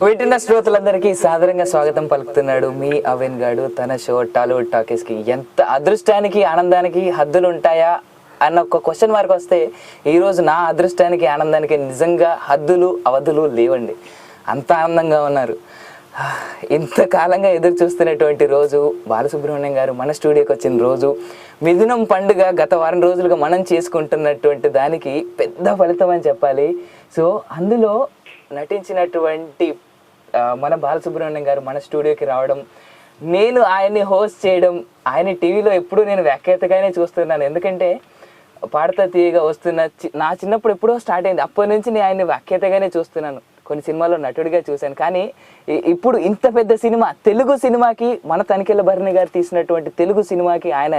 వింటున్న శ్రోతలందరికీ సాదరంగా స్వాగతం పలుకుతున్నాడు మీ అవిన్ గాడు తన షో టాలీవుడ్ టాకీస్ కి. ఎంత అదృష్టానికి ఆనందానికి హద్దులు ఉంటాయా అన్న ఒక క్వశ్చన్ మార్క్ వస్తే ఈరోజు నా అదృష్టానికి ఆనందానికి నిజంగా హద్దులు అవధులు లేవండి. అంత ఆనందంగా ఉన్నారు. ఇంతకాలంగా ఎదురు చూస్తున్నటువంటి రోజు బాలసుబ్రహ్మణ్యం గారు మన స్టూడియోకి వచ్చిన రోజు, మిథునం పండుగ గత వారం రోజులుగా మనం చేసుకుంటున్నటువంటి దానికి పెద్ద ఫలితం అని చెప్పాలి. సో అందులో నటించినటువంటి మన బాలసుబ్రహ్మణ్యం గారు మన స్టూడియోకి రావడం, నేను ఆయన్ని హోస్ట్ చేయడం, ఆయన టీవీలో ఎప్పుడూ నేను వ్యాఖ్యాతగానే చూస్తున్నాను. ఎందుకంటే పాడతా తీయగా వస్తున్న నా చిన్నప్పుడు ఎప్పుడో స్టార్ట్ అయింది. అప్పటి నుంచి నేను ఆయన్ని వ్యాఖ్యాతగానే చూస్తున్నాను. కొన్ని సినిమాల్లో నటుడిగా చూశాను. కానీ ఇప్పుడు ఇంత పెద్ద సినిమా, తెలుగు సినిమాకి, మన తనికెళ్ళ భరణి గారు తీసినటువంటి తెలుగు సినిమాకి ఆయన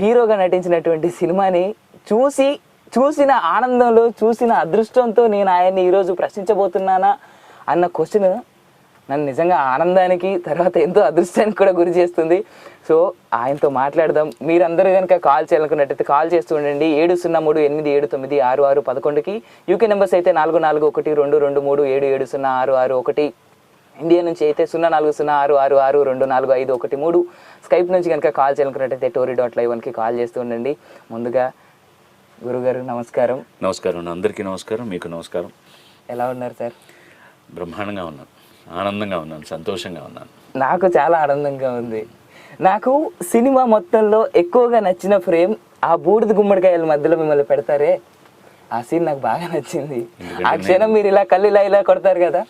హీరోగా నటించినటువంటి సినిమాని చూసిన ఆనందంలో, చూసిన అదృష్టంతో నేను ఆయన్ని ఈరోజు ప్రశ్నించబోతున్నానా అన్న క్వశ్చన్ నన్ను నిజంగా ఆనందానికి తర్వాత ఎంతో అదృష్టానికి కూడా గురి చేస్తుంది. సో ఆయనతో మాట్లాడదాం. మీరందరూ కనుక కాల్ చేయాలనుకున్నట్టయితే కాల్ చేస్తూ ఉండండి. 703-879-6611కి. యూకే నెంబర్స్ అయితే 44122237706661. ఇండియా నుంచి అయితే 040666245113. స్కైప్ నుంచి కనుక కాల్ చేయాలనుకున్నట్టయితే tory.live1కి కాల్ చేస్తూ ఉండండి. ముందుగా గురుగారు నమస్కారం. నమస్కారం, అందరికీ నమస్కారం, మీకు నమస్కారం. ఎలా ఉన్నారు సార్? బ్రహ్మాండంగా ఉన్నాను, ఆనందంగా ఉన్నాను, సంతోషంగా ఉన్నాను. నాకు చాలా ఆనందంగా ఉంది. నాకు సినిమా మొత్తంలో ఎక్కువగా నచ్చిన ఫ్రేమ్ ఆ బూడిద గుమ్మడికాయల మధ్యలో మిమ్మల్ని పెడతారే, ఆ సీన్ నాకు బాగా నచ్చింది. ఆ క్షణం మీరు ఇలా కళ్ళు ఇలా కొడతారు కదా,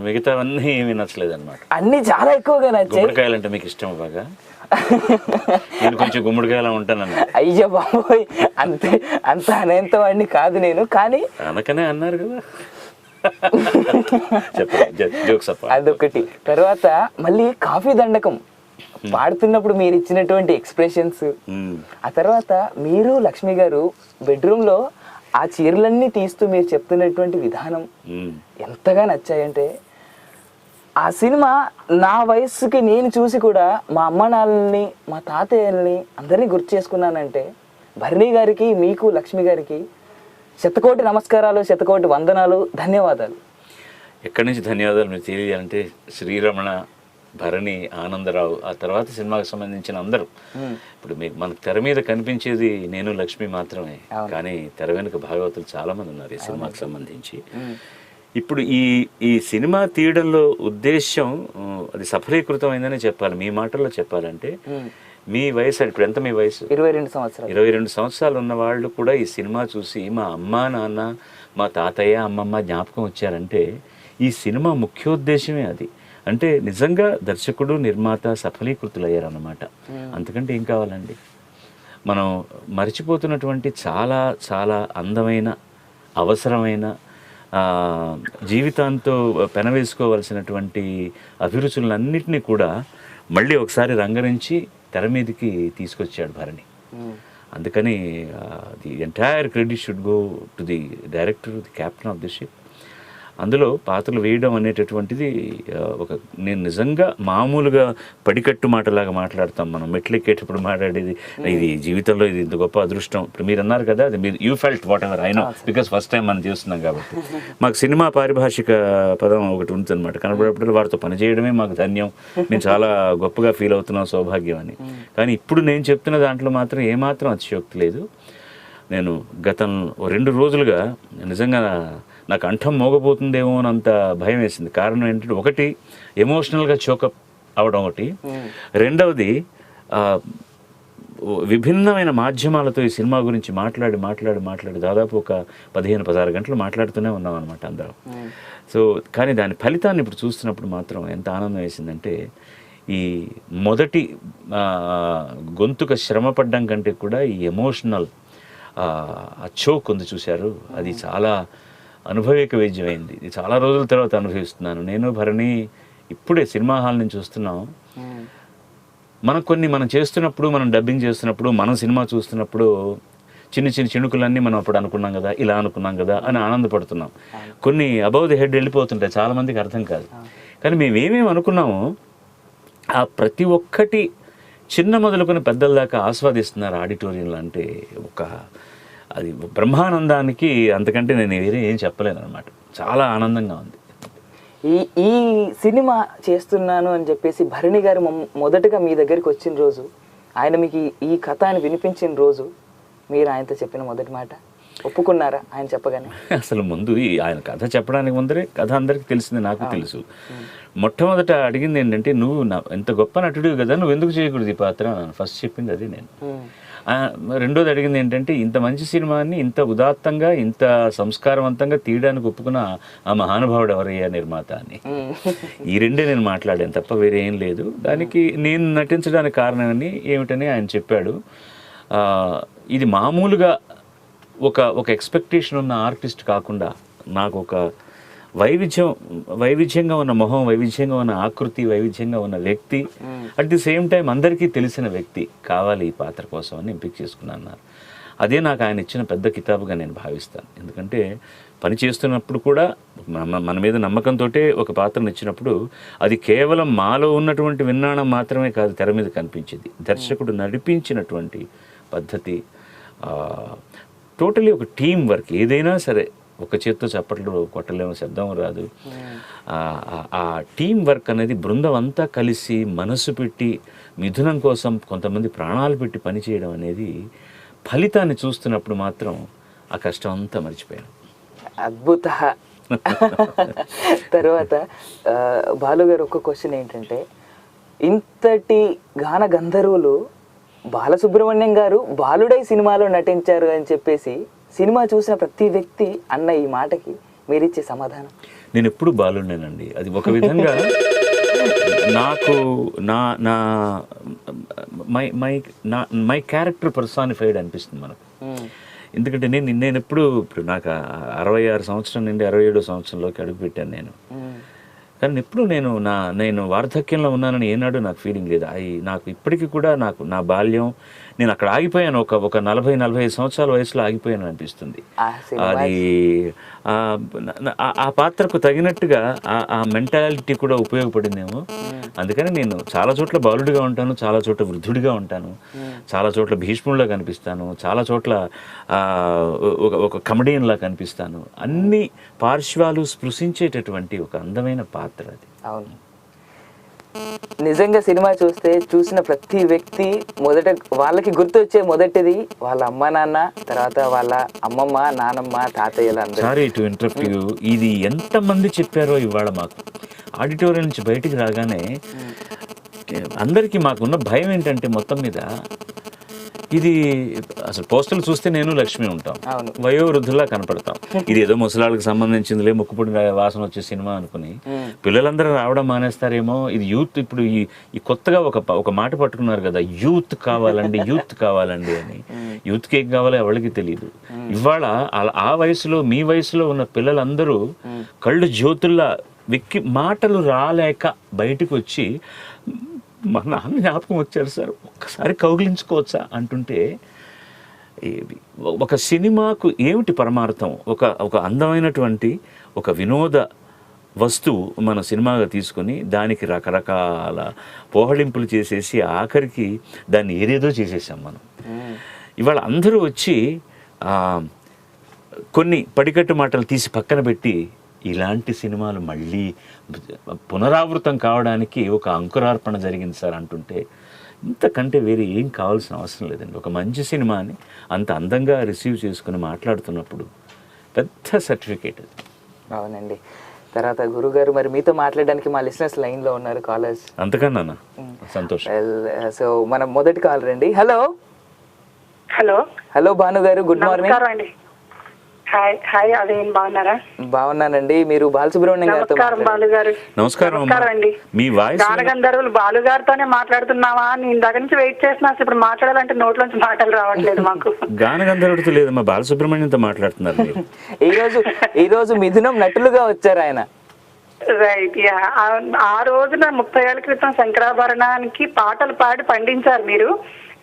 మిగతావన్నీ ఏమీ నచ్చలేదు అనమాట. అన్ని చాలా ఎక్కువగా నచ్చాయి. గుమ్మడికాయలు అంటే మీకు ఇష్టం బాగా? నేను కొంచెం గుమ్మడికాయలా ఉంటానన్న. అయ్యో బాబోయ్, అంత అనేంత వాడిని కాదు నేను. కానీ అనకనే అన్నారు కదా. అదొకటి. తర్వాత మళ్ళీ కాఫీ దండకం పాడుతున్నప్పుడు మీరు ఇచ్చినటువంటి ఎక్స్ప్రెషన్స్, ఆ తర్వాత మీరు లక్ష్మి గారు బెడ్రూమ్ లో ఆ చీరలన్నీ తీస్తూ మీరు చెప్తున్నటువంటి విధానం ఎంతగా నచ్చాయంటే, ఆ సినిమా నా వయస్సుకి నేను చూసి కూడా మా అమ్మ నాన్నల్ని, మా తాతయ్యల్ని అందరినీ గుర్తు చేసుకున్నానంటే భరణి గారికి, మీకు, లక్ష్మి గారికి శతకోటి నమస్కారాలు, శతకోటి వందనాలు, ధన్యవాదాలు. ఎక్కడి నుంచి ధన్యవాదాలు మీరు తెలియాలంటే శ్రీరమణ, భరణి, ఆనందరావు, ఆ తర్వాత సినిమాకి సంబంధించిన అందరూ. ఇప్పుడు మీకు మనకు తెర మీద కనిపించేది నేను, లక్ష్మి మాత్రమే. కానీ తెర వెనుక భాగవతులు చాలా మంది ఉన్నారు ఈ సినిమాకి సంబంధించి. ఇప్పుడు ఈ సినిమా తీయడంలో ఉద్దేశం అది సఫలీకృతమైందని చెప్పాలి. మీ మాటల్లో చెప్పాలంటే మీ వయసు ఇప్పుడు ఎంత? మీ వయసు 22 సంవత్సరాలు. 22 సంవత్సరాలు ఉన్న వాళ్ళు కూడా ఈ సినిమా చూసి మా అమ్మ, నాన్న, మా తాతయ్య, అమ్మమ్మ జ్ఞాపకం వచ్చారంటే ఈ సినిమా ముఖ్యోద్దేశమే అది. అంటే నిజంగా దర్శకుడు, నిర్మాత సఫలీకృతులయ్యారన్నమాట. అంతకంటే ఏం కావాలండి? మనం మర్చిపోతున్నటువంటి చాలా చాలా అందమైన, అవసరమైన, జీవితాంతో పెనవేసుకోవలసినటువంటి అభిరుచులన్నింటినీ కూడా మళ్ళీ ఒకసారి రంగరించి తెర మీదకి తీసుకొచ్చాడు భరణి. అందుకని the entire credit should go to the director, the captain of the ship. అందులో పాత్రలు వేయడం అనేటటువంటిది నేను నిజంగా మామూలుగా పడికట్టు మాటలాగా మాట్లాడతాం మనం, మెట్లెక్కేటప్పుడు మాట్లాడేది. ఇది జీవితంలో ఇది ఇంత గొప్ప అదృష్టం. ఇప్పుడు మీరు అన్నారు కదా, అది మీరు you felt what ever I know, because first time మనం చేస్తున్నాం కాబట్టి. మాకు సినిమా పారిభాషిక పదం ఒకటి ఉంటుంది అనమాట, కనబడేటప్పుడు వారితో పనిచేయడమే మాకు ధన్యం, మేము చాలా గొప్పగా ఫీల్ అవుతున్నాం, సౌభాగ్యం అని. కానీ ఇప్పుడు నేను చెప్తున్న దాంట్లో మాత్రం ఏమాత్రం అతిశయోక్తి లేదు. నేను గత 2 రోజులుగా నిజంగా నాకు కంఠం మోగపోతుందేమో అని అంత భయం వేసింది. కారణం ఏంటంటే, ఒకటి ఎమోషనల్గా చోకప్ అవడం, ఒకటి రెండవది విభిన్నమైన మాధ్యమాలతో ఈ సినిమా గురించి మాట్లాడి దాదాపు ఒక 15-16 గంటలు మాట్లాడుతూనే ఉన్నాం అనమాట అందరం. సో కానీ దాని ఫలితాన్ని ఇప్పుడు చూస్తున్నప్పుడు మాత్రం ఎంత ఆనందం వేసిందంటే, ఈ మొదటి గొంతుక శ్రమ పడ్డం కంటే కూడా ఈ ఎమోషనల్ ఆ చోక్ ఉంది చూశారు, అది చాలా అనుభవిక వైద్యమైంది. ఇది చాలా రోజుల తర్వాత అనుభవిస్తున్నాను నేను, భరణి. ఇప్పుడే సినిమా హాల్ నుంచి వస్తున్నాం. మనం చేస్తున్నప్పుడు, మనం డబ్బింగ్ చేస్తున్నప్పుడు, మనం సినిమా చూస్తున్నప్పుడు చిన్న చినుకులన్నీ మనం అప్పుడు అనుకున్నాం కదా, ఇలా అనుకున్నాం కదా అని ఆనందపడుతున్నాం. కొన్ని అబౌవ్ ది హెడ్ వెళ్ళిపోతుంటాయి, చాలామందికి అర్థం కాదు. కానీ మేము ఏమేమి అనుకున్నామో ఆ ప్రతి ఒక్కటి చిన్న మొదలుకొని పెద్దల దాకా ఆస్వాదిస్తున్నారు ఆడిటోరియంలో. అంటే అది బ్రహ్మానందానికి అంతకంటే నేను వేరే ఏం చెప్పలేను అనమాట. చాలా ఆనందంగా ఉంది. ఈ సినిమా చేస్తున్నాను అని చెప్పేసి భరణి గారు మొదటగా మీ దగ్గరికి వచ్చిన రోజు, ఆయన మీకు ఈ కథ అని వినిపించిన రోజు మీరు ఆయనతో చెప్పిన మొదటి మాట ఒప్పుకున్నారా ఆయన చెప్పగానే? అసలు ముందు ఆయన కథ చెప్పడానికి ముందరే కథ అందరికీ తెలిసింది, నాకు తెలుసు. మొట్టమొదట అడిగింది ఏంటంటే, నువ్వు ఎంత గొప్ప నటుడు కదా, నువ్వు ఎందుకు చేయకూడదు ఈ పాత్ర అని ఫస్ట్ చెప్పింది అది నేను. రెండోది అడిగింది ఏంటంటే, ఇంత మంచి సినిమాని ఇంత ఉదాత్తంగా ఇంత సంస్కారవంతంగా తీయడానికి ఒప్పుకున్న ఆ మహానుభావుడు ఎవరయ్యా నిర్మాత అని. ఈ రెండే నేను మాట్లాడాను తప్ప వేరే ఏం లేదు. దానికి నేను నటించడానికి కారణం ఏమిటని ఆయన చెప్పాడు. ఇది మామూలుగా ఒక ఎక్స్పెక్టేషన్ ఉన్న ఆర్టిస్ట్ కాకుండా నాకు ఒక వైవిధ్యంగా ఉన్న మొహం, వైవిధ్యంగా ఉన్న ఆకృతి, వైవిధ్యంగా ఉన్న వ్యక్తి, అట్ ది సేమ్ టైం అందరికీ తెలిసిన వ్యక్తి కావాలి ఈ పాత్ర కోసం అని ఎంపిక చేసుకున్నాను. అదే నాకు ఆయన ఇచ్చిన పెద్ద కితాబుగా నేను భావిస్తాను. ఎందుకంటే పని చేస్తున్నప్పుడు కూడా మన మీద నమ్మకంతో ఒక పాత్రను ఇచ్చినప్పుడు అది కేవలం మాలో ఉన్నటువంటి విన్నాణం మాత్రమే కాదు, తెర మీద కనిపించింది. దర్శకుడు నడిపించినటువంటి పద్ధతి, టోటలీ ఒక టీం వర్క్. ఏదైనా సరే ఒక చేత్తో చప్పట్లు కొట్టలేము, శబ్దం రాదు. ఆ టీం వర్క్ అనేది బృందం అంతా కలిసి మనసు పెట్టి మిథునం కోసం కొంతమంది ప్రాణాలు పెట్టి పనిచేయడం అనేది ఫలితాన్ని చూస్తున్నప్పుడు మాత్రం ఆ కష్టం అంతా మర్చిపోయాను. అద్భుత. తర్వాత బాలుగారు ఒక క్వశ్చన్ ఏంటంటే, ఇంతటి గాన గంధర్వులు బాలసుబ్రహ్మణ్యం గారు బాలుడై సినిమాలో నటించారు అని చెప్పేసి సినిమా చూసిన ప్రతి వ్యక్తి అన్న ఈ మాటకి మీరిచ్చే సమాధానం? నేను ఎప్పుడు బాలుడేనండి. అది ఒక విధంగా నాకు మై క్యారెక్టర్ పర్సానిఫైడ్ అనిపిస్తుంది మనకు. ఎందుకంటే నేను ఎప్పుడు ఇప్పుడు నాకు 66 సంవత్సరం నుండి 67 సంవత్సరంలోకి అడుగుపెట్టాను నేను. కానీ ఎప్పుడు నేను వార్ధక్యంలో ఉన్నానని ఏనాడు నాకు ఫీలింగ్ లేదు. నాకు ఇప్పటికీ కూడా నా బాల్యం, నేను అక్కడ ఆగిపోయాను. ఒక 40-45 సంవత్సరాల వయసులో ఆగిపోయాను అనిపిస్తుంది. అది ఆ పాత్రకు తగినట్టుగా ఆ మెంటాలిటీ కూడా ఉపయోగపడిందేమో. అందుకని నేను చాలా చోట్ల బాలుడిగా ఉంటాను, చాలా చోట్ల వృద్ధుడిగా ఉంటాను, చాలా చోట్ల భీష్ముడిలా కనిపిస్తాను, చాలా చోట్ల ఒక కమెడియన్లా కనిపిస్తాను. అన్ని పార్శ్వాలు స్పృశించేటటువంటి ఒక అందమైన పాత్ర అది. అవును, నిజంగా సినిమా చూసిన ప్రతి వ్యక్తి మొదట వాళ్ళకి గుర్తొచ్చే మొదటిది వాళ్ళ అమ్మ నాన్న, తర్వాత వాళ్ళ అమ్మమ్మ, నానమ్మ, తాతయ్యలు. Sorry to interrupt you. ఇది ఎంతమంది చెప్పారో ఇవాళ మాకు ఆడిటోరియం నుంచి బయటికి రాగానే అందరికీ మాకున్న భయం ఏంటంటే, మొత్తం మీద ఇది అసలు పోస్టర్లు చూస్తే నేను లక్ష్మి ఉంటాం, వయోవృద్ధుల్లా కనపడతాం. ఇది ఏదో ముసలాళ్ళకి సంబంధించిందిలే, ముక్కుపుడి వాసన వచ్చే సినిమా అనుకుని పిల్లలందరూ రావడం మానేస్తారేమో. ఇది యూత్, ఇప్పుడు ఈ కొత్తగా ఒక మాట పట్టుకున్నారు కదా, యూత్ కావాలండి అని. యూత్కి ఏం కావాలో ఎవరికి తెలియదు. ఇవాళ ఆ వయసులో, మీ వయసులో ఉన్న పిల్లలందరూ కళ్ళు జ్యోతుల్లా వెక్కి మాటలు రాలేక బయటకు వచ్చి, మా నాన్న జ్ఞాపకం వచ్చారు సార్, ఒక్కసారి కౌగిలించుకోవచ్చా అంటుంటే, ఒక సినిమాకు ఏమిటి పరమార్థం? ఒక అందమైనటువంటి ఒక వినోద వస్తువు మన సినిమాగా తీసుకొని దానికి రకరకాల పోహళింపులు చేసేసి ఆఖరికి దాన్ని ఏదేదో చేసేసాం మనం. ఇవాళ అందరూ వచ్చి కొన్ని పడికట్టు మాటలు తీసి పక్కన పెట్టి, ఇలాంటి సినిమాలు మళ్ళీ పునరావృతం కావడానికి ఒక అంకురార్పణ జరిగింది సార్ అంటుంటే, ఇంతకంటే వేరే ఏం కావాల్సిన అవసరం లేదండి. ఒక మంచి సినిమాని అంత అందంగా రిసీవ్ చేసుకుని మాట్లాడుతున్నప్పుడు పెద్ద సర్టిఫికేట్ అది. అవునండి. తర్వాత గురుగారు, మరి మీతో మాట్లాడడానికి మా లిసనర్స్ లైన్లో ఉన్నారు, కాలర్స్. అంతకన్నా సంతోషం. సో మనం మొదటి కాల్ రండి. హలో హలో భాను గారు, గుడ్ మార్నింగ్. హాయ్, అదేం బాగున్నారా? బాగున్నానండి. మీరు బాలసుబ్రహ్మణ్యం గారితో నమస్కారం అండి. మీ వాయిస్ గానగంధర్వులు బాలు గారితోనే మాట్లాడుతున్నావా? నేను దగ్గర నుంచి వెయిట్ చేస్తున్నా. ఇప్పుడు మాట్లాడాలంటే నోట్లోంచి మాటలు రావట్లేదు మాకు. గానగంధర్వుడితో లేదమ్మా, బాలసుబ్రహ్మణ్యంతో మాట్లాడుతున్నారు. ఈ రోజు మిథునం నటులుగా వచ్చారు ఆయన. రైట్. ఆ రోజున 30 ఏళ్ల క్రితం శంకరాభరణానికి పాటలు పాడి పండించారు మీరు.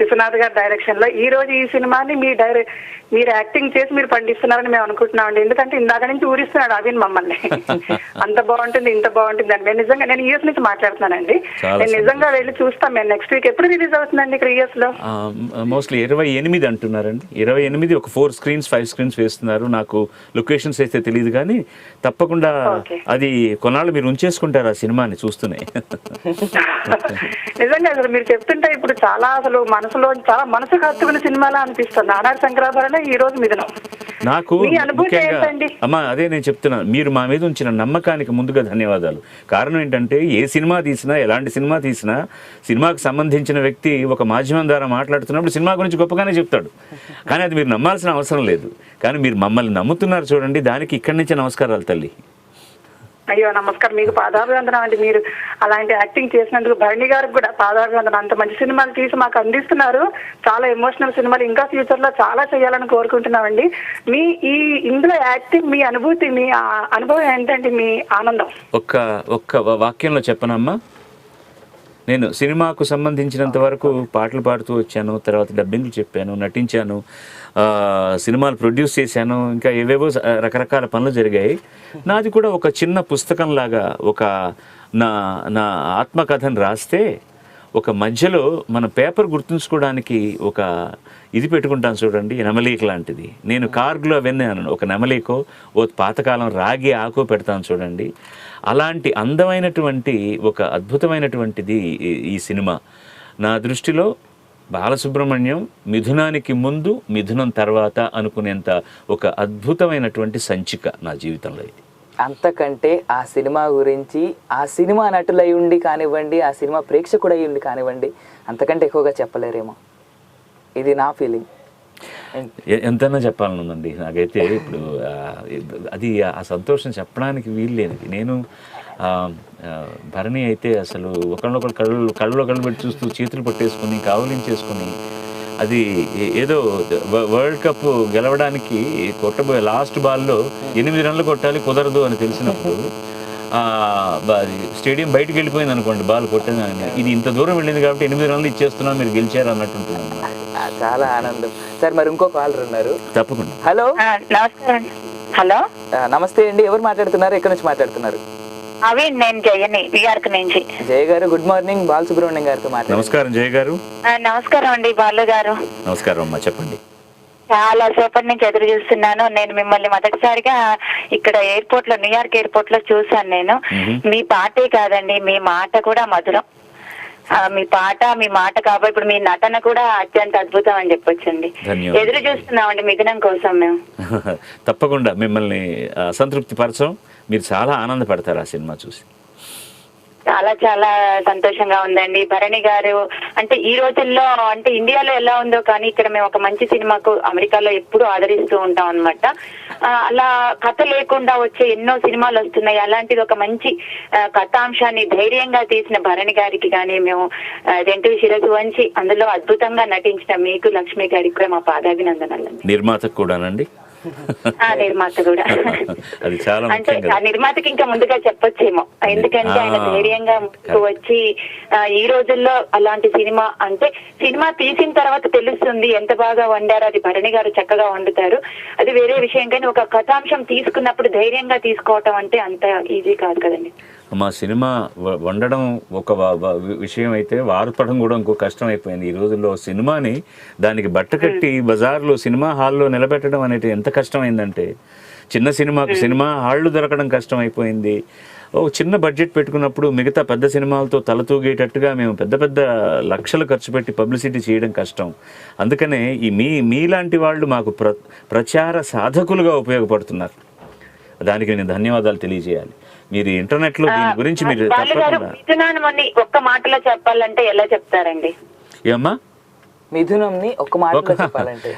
విశ్వనాథ్ గారి డైరెక్షన్ లో ఈ రోజు ఈ సినిమాని మీరు యాక్టింగ్ చేసి మీరు పండిస్తున్నారని మేము అనుకుంటున్నామండి. ఎందుకంటే ఇందాక నుంచి ఊరిస్తున్నాడు అవిన్ మమ్మల్ని. అంత బాగుంటుంది, ఇంత బాగుంటుంది అని. నేను యూఎస్ నుంచి మాట్లాడుతున్నానండి. నేను నిజంగా వెళ్ళి చూస్తాం. మేము నెక్స్ట్ వీక్ ఎప్పుడు రిలీజ్ అవుతుందండి ఇక్కడ యూఎస్ లో? మోస్ట్లీ 28 అంటున్నారండి. 28 ఒక 4 స్క్రీన్స్ 5 స్క్రీన్స్ వేస్తున్నారు. నాకు లొకేషన్స్ అయితే తెలియదు కానీ తప్పకుండా అది కొన్నాళ్ళు మీరు ఉంచేసుకుంటారు ఆ సినిమాని చూస్తూనే. నిజంగా అసలు మీరు చెప్తుంటే ఇప్పుడు చాలా అసలు మనసులో చాలా మనసుకు హత్తుకున్న సినిమాలా అనిపిస్తుంది. ఆనాడు శంకరాభరణ, ఈ రోజు మిథునం. నాకు అమ్మా అదే నేను చెప్తున్నాను, మీరు మా మీద ఉంచిన నమ్మకానికి ముందుగా ధన్యవాదాలు. కారణం ఏంటంటే ఏ సినిమా తీసినా, ఎలాంటి సినిమా తీసినా, సినిమాకు సంబంధించిన వ్యక్తి ఒక మాధ్యమం ద్వారా మాట్లాడుతున్నప్పుడు సినిమా గురించి గొప్పగానే చెప్తాడు. కానీ అది మీరు నమ్మాల్సిన అవసరం లేదు. కానీ మీరు మమ్మల్ని నమ్ముతున్నారు చూడండి, దానికి ఇక్కడి నుంచే నమస్కారాలు తల్లి. అయ్యో నమస్కారం, మీకు పాదాభివందనం అండి. మీరు అలాంటి యాక్టింగ్ చేసినందుకు భరణి గారికి కూడా పాదాభివందనం. అంత మంచి సినిమాలు తీసి మాకు అందిస్తున్నారు. చాలా ఎమోషనల్ సినిమాలు ఇంకా ఫ్యూచర్ లో చాలా చేయాలని కోరుకుంటున్నామండి. మీ ఇందులో యాక్టింగ్, మీ అనుభూతి, మీ అనుభవం ఏంటండి, మీ ఆనందం? ఒక్క వాక్యంలో చెప్పనమ్మా. నేను సినిమాకు సంబంధించినంత వరకు పాటలు పాడుతూ వచ్చాను, తర్వాత డబ్బింగ్లు చెప్పాను, నటించాను, సినిమాలు ప్రొడ్యూస్ చేశాను, ఇంకా ఏవేవో రకరకాల పనులు జరిగాయి. నాది కూడా ఒక చిన్న పుస్తకంలాగా ఒక నా ఆత్మకథను రాస్తే ఒక మధ్యలో మన పేపర్ గుర్తుంచుకోవడానికి ఒక ఇది పెట్టుకుంటాను చూడండి, నెమలీక లాంటిది. నేను కార్గులో విన్నాను, ఒక నెమలీకో ఓ పాతకాలం రాగి ఆకో పెడతాను చూడండి. అలాంటి అందమైనటువంటి ఒక అద్భుతమైనటువంటిది ఈ సినిమా. నా దృష్టిలో బాలసుబ్రహ్మణ్యం మిథునానికి ముందు, మిథునం తర్వాత అనుకునేంత ఒక అద్భుతమైనటువంటి సంచిక నా జీవితంలో ఇది. అంతకంటే ఆ సినిమా గురించి, ఆ సినిమా నటులై ఉండి కానివ్వండి, ఆ సినిమా ప్రేక్షకుడై ఉండి కానివ్వండి, అంతకంటే ఎక్కువగా చెప్పలేరేమో. ఇది నా ఫీలింగ్. ఎంతైనా చెప్పాలనుందండి నాకైతే. ఇప్పుడు అది ఆ సంతోషం చెప్పడానికి వీలు లేనిది. నేను భరణి అయితే అసలు ఒకళ్ళొకళ్ళు కళ్ళలో కళ్ళు పెట్టి చూస్తూ చేతులు పట్టేసుకుని కావలించేసుకుని, అది ఏదో వరల్డ్ కప్ గెలవడానికి కొట్టబోయే లాస్ట్ బాల్లో 8 రన్లు కొట్టాలి, కుదరదు అని తెలిసినప్పుడు స్టేడియం బయటకు వెళ్ళిపోయింది అనుకోండి, బాల్ కొట్టిందని. ఇది ఇంత దూరం వెళ్ళింది కాబట్టి 8 రన్లు ఇచ్చేస్తున్నాం, మీరు గెలిచారు అన్నట్టుంటుంది. చాలా ఆనందం సార్. మరి ఇంకో కాలర్ ఉన్నారు. తప్పకుండా. హలో, నమస్కారం. హలో, నమస్తే అండి. ఎవరు మాట్లాడుతున్నారు, ఎక్కడి నుంచి మాట్లాడుతున్నారు? అవి నేను జయని, విఆర్కి నుంచి. జయ గారు గుడ్ మార్నింగ్. బాలసుబ్రహ్మణ్యం గారితో మాట్లాడు. నమస్కారం జయ గారు. నమస్కారం అండి బాలు గారు. నమస్కారం అమ్మా, చెప్పండి. చాలా సేపటి నుంచి ఎదురు చూస్తున్నాను. నేను మిమ్మల్ని మొదటిసారిగా ఇక్కడ ఎయిర్పోర్ట్ లో, న్యూయార్క్ ఎయిర్పోర్ట్ లో చూసాను నేను. మీ పాటే కాదండి, మీ మాట కూడా మధురం. మీ మాట కాబట్టి ఇప్పుడు మీ నటన కూడా అత్యంత అద్భుతం అని చెప్పొచ్చండి. ఎదురు చూస్తున్నామండి మిథునం కోసం మేము. తప్పకుండా మిమ్మల్ని సంతృప్తి పరచం, మీరు చాలా ఆనందపడతారు ఆ సినిమా చూసి. చాలా చాలా సంతోషంగా ఉందండి. భరణి గారు అంటే ఈ రోజుల్లో, అంటే ఇండియాలో ఎలా ఉందో కానీ ఇక్కడ మేము ఒక మంచి సినిమాకు అమెరికాలో ఎప్పుడూ ఆదరిస్తూ ఉంటాం అన్నమాట. అలా కథ లేకుండా వచ్చే ఎన్నో సినిమాలు వస్తున్నాయి. అలాంటిది ఒక మంచి కథాంశాన్ని ధైర్యంగా తీసిన భరణి గారికి కానీ మేము రెండు శిరసు వంచి అందులో అద్భుతంగా నటించిన మీకు, లక్ష్మి గారికి కూడా మా పాదాభినందనలు. నిర్మాతకు కూడానండి. నిర్మాత కూడా అది చాలా అంటే ఆ నిర్మాతకి ఇంకా ముందుగా చెప్పొచ్చేమో, ఎందుకంటే ఆయన ధైర్యంగా ముందుకు వచ్చి ఈ రోజుల్లో అలాంటి సినిమా, అంటే సినిమా తీసిన తర్వాత తెలుస్తుంది ఎంత బాగా వండారు. అది భరణి గారు చక్కగా వండుతారు, అది వేరే విషయం. కానీ ఒక కథాంశం తీసుకున్నప్పుడు ధైర్యంగా తీసుకోవటం అంటే అంత ఈజీ కాదు కదండి. మా సినిమా వండడం ఒక విషయం అయితే, వార్పడం కూడా ఇంకో కష్టం అయిపోయింది ఈ రోజుల్లో. సినిమాని దానికి బట్ట కట్టి బజార్లో సినిమా హాల్లో నిలబెట్టడం అనేది ఎంత కష్టమైందంటే, చిన్న సినిమాకు సినిమా హాళ్ళు దొరకడం కష్టం అయిపోయింది. ఓ చిన్న బడ్జెట్ పెట్టుకున్నప్పుడు మిగతా పెద్ద సినిమాలతో తలతూగేటట్టుగా మేము పెద్ద పెద్ద లక్షలు ఖర్చు పెట్టి పబ్లిసిటీ చేయడం కష్టం. అందుకనే ఈ మీలాంటి వాళ్ళు మాకు ప్రచార సాధకులుగా ఉపయోగపడుతున్నారు. దానికి నేను ధన్యవాదాలు తెలియజేయాలి. మీరు ఇంటర్నెట్ లో దీని గురించి మీరు ఒక్క మాటలో చెప్పాలంటే ఎలా చెప్తారండి? ఏమ్మా మిథునంని ఒక్క మాటలో చెప్పాలంటే,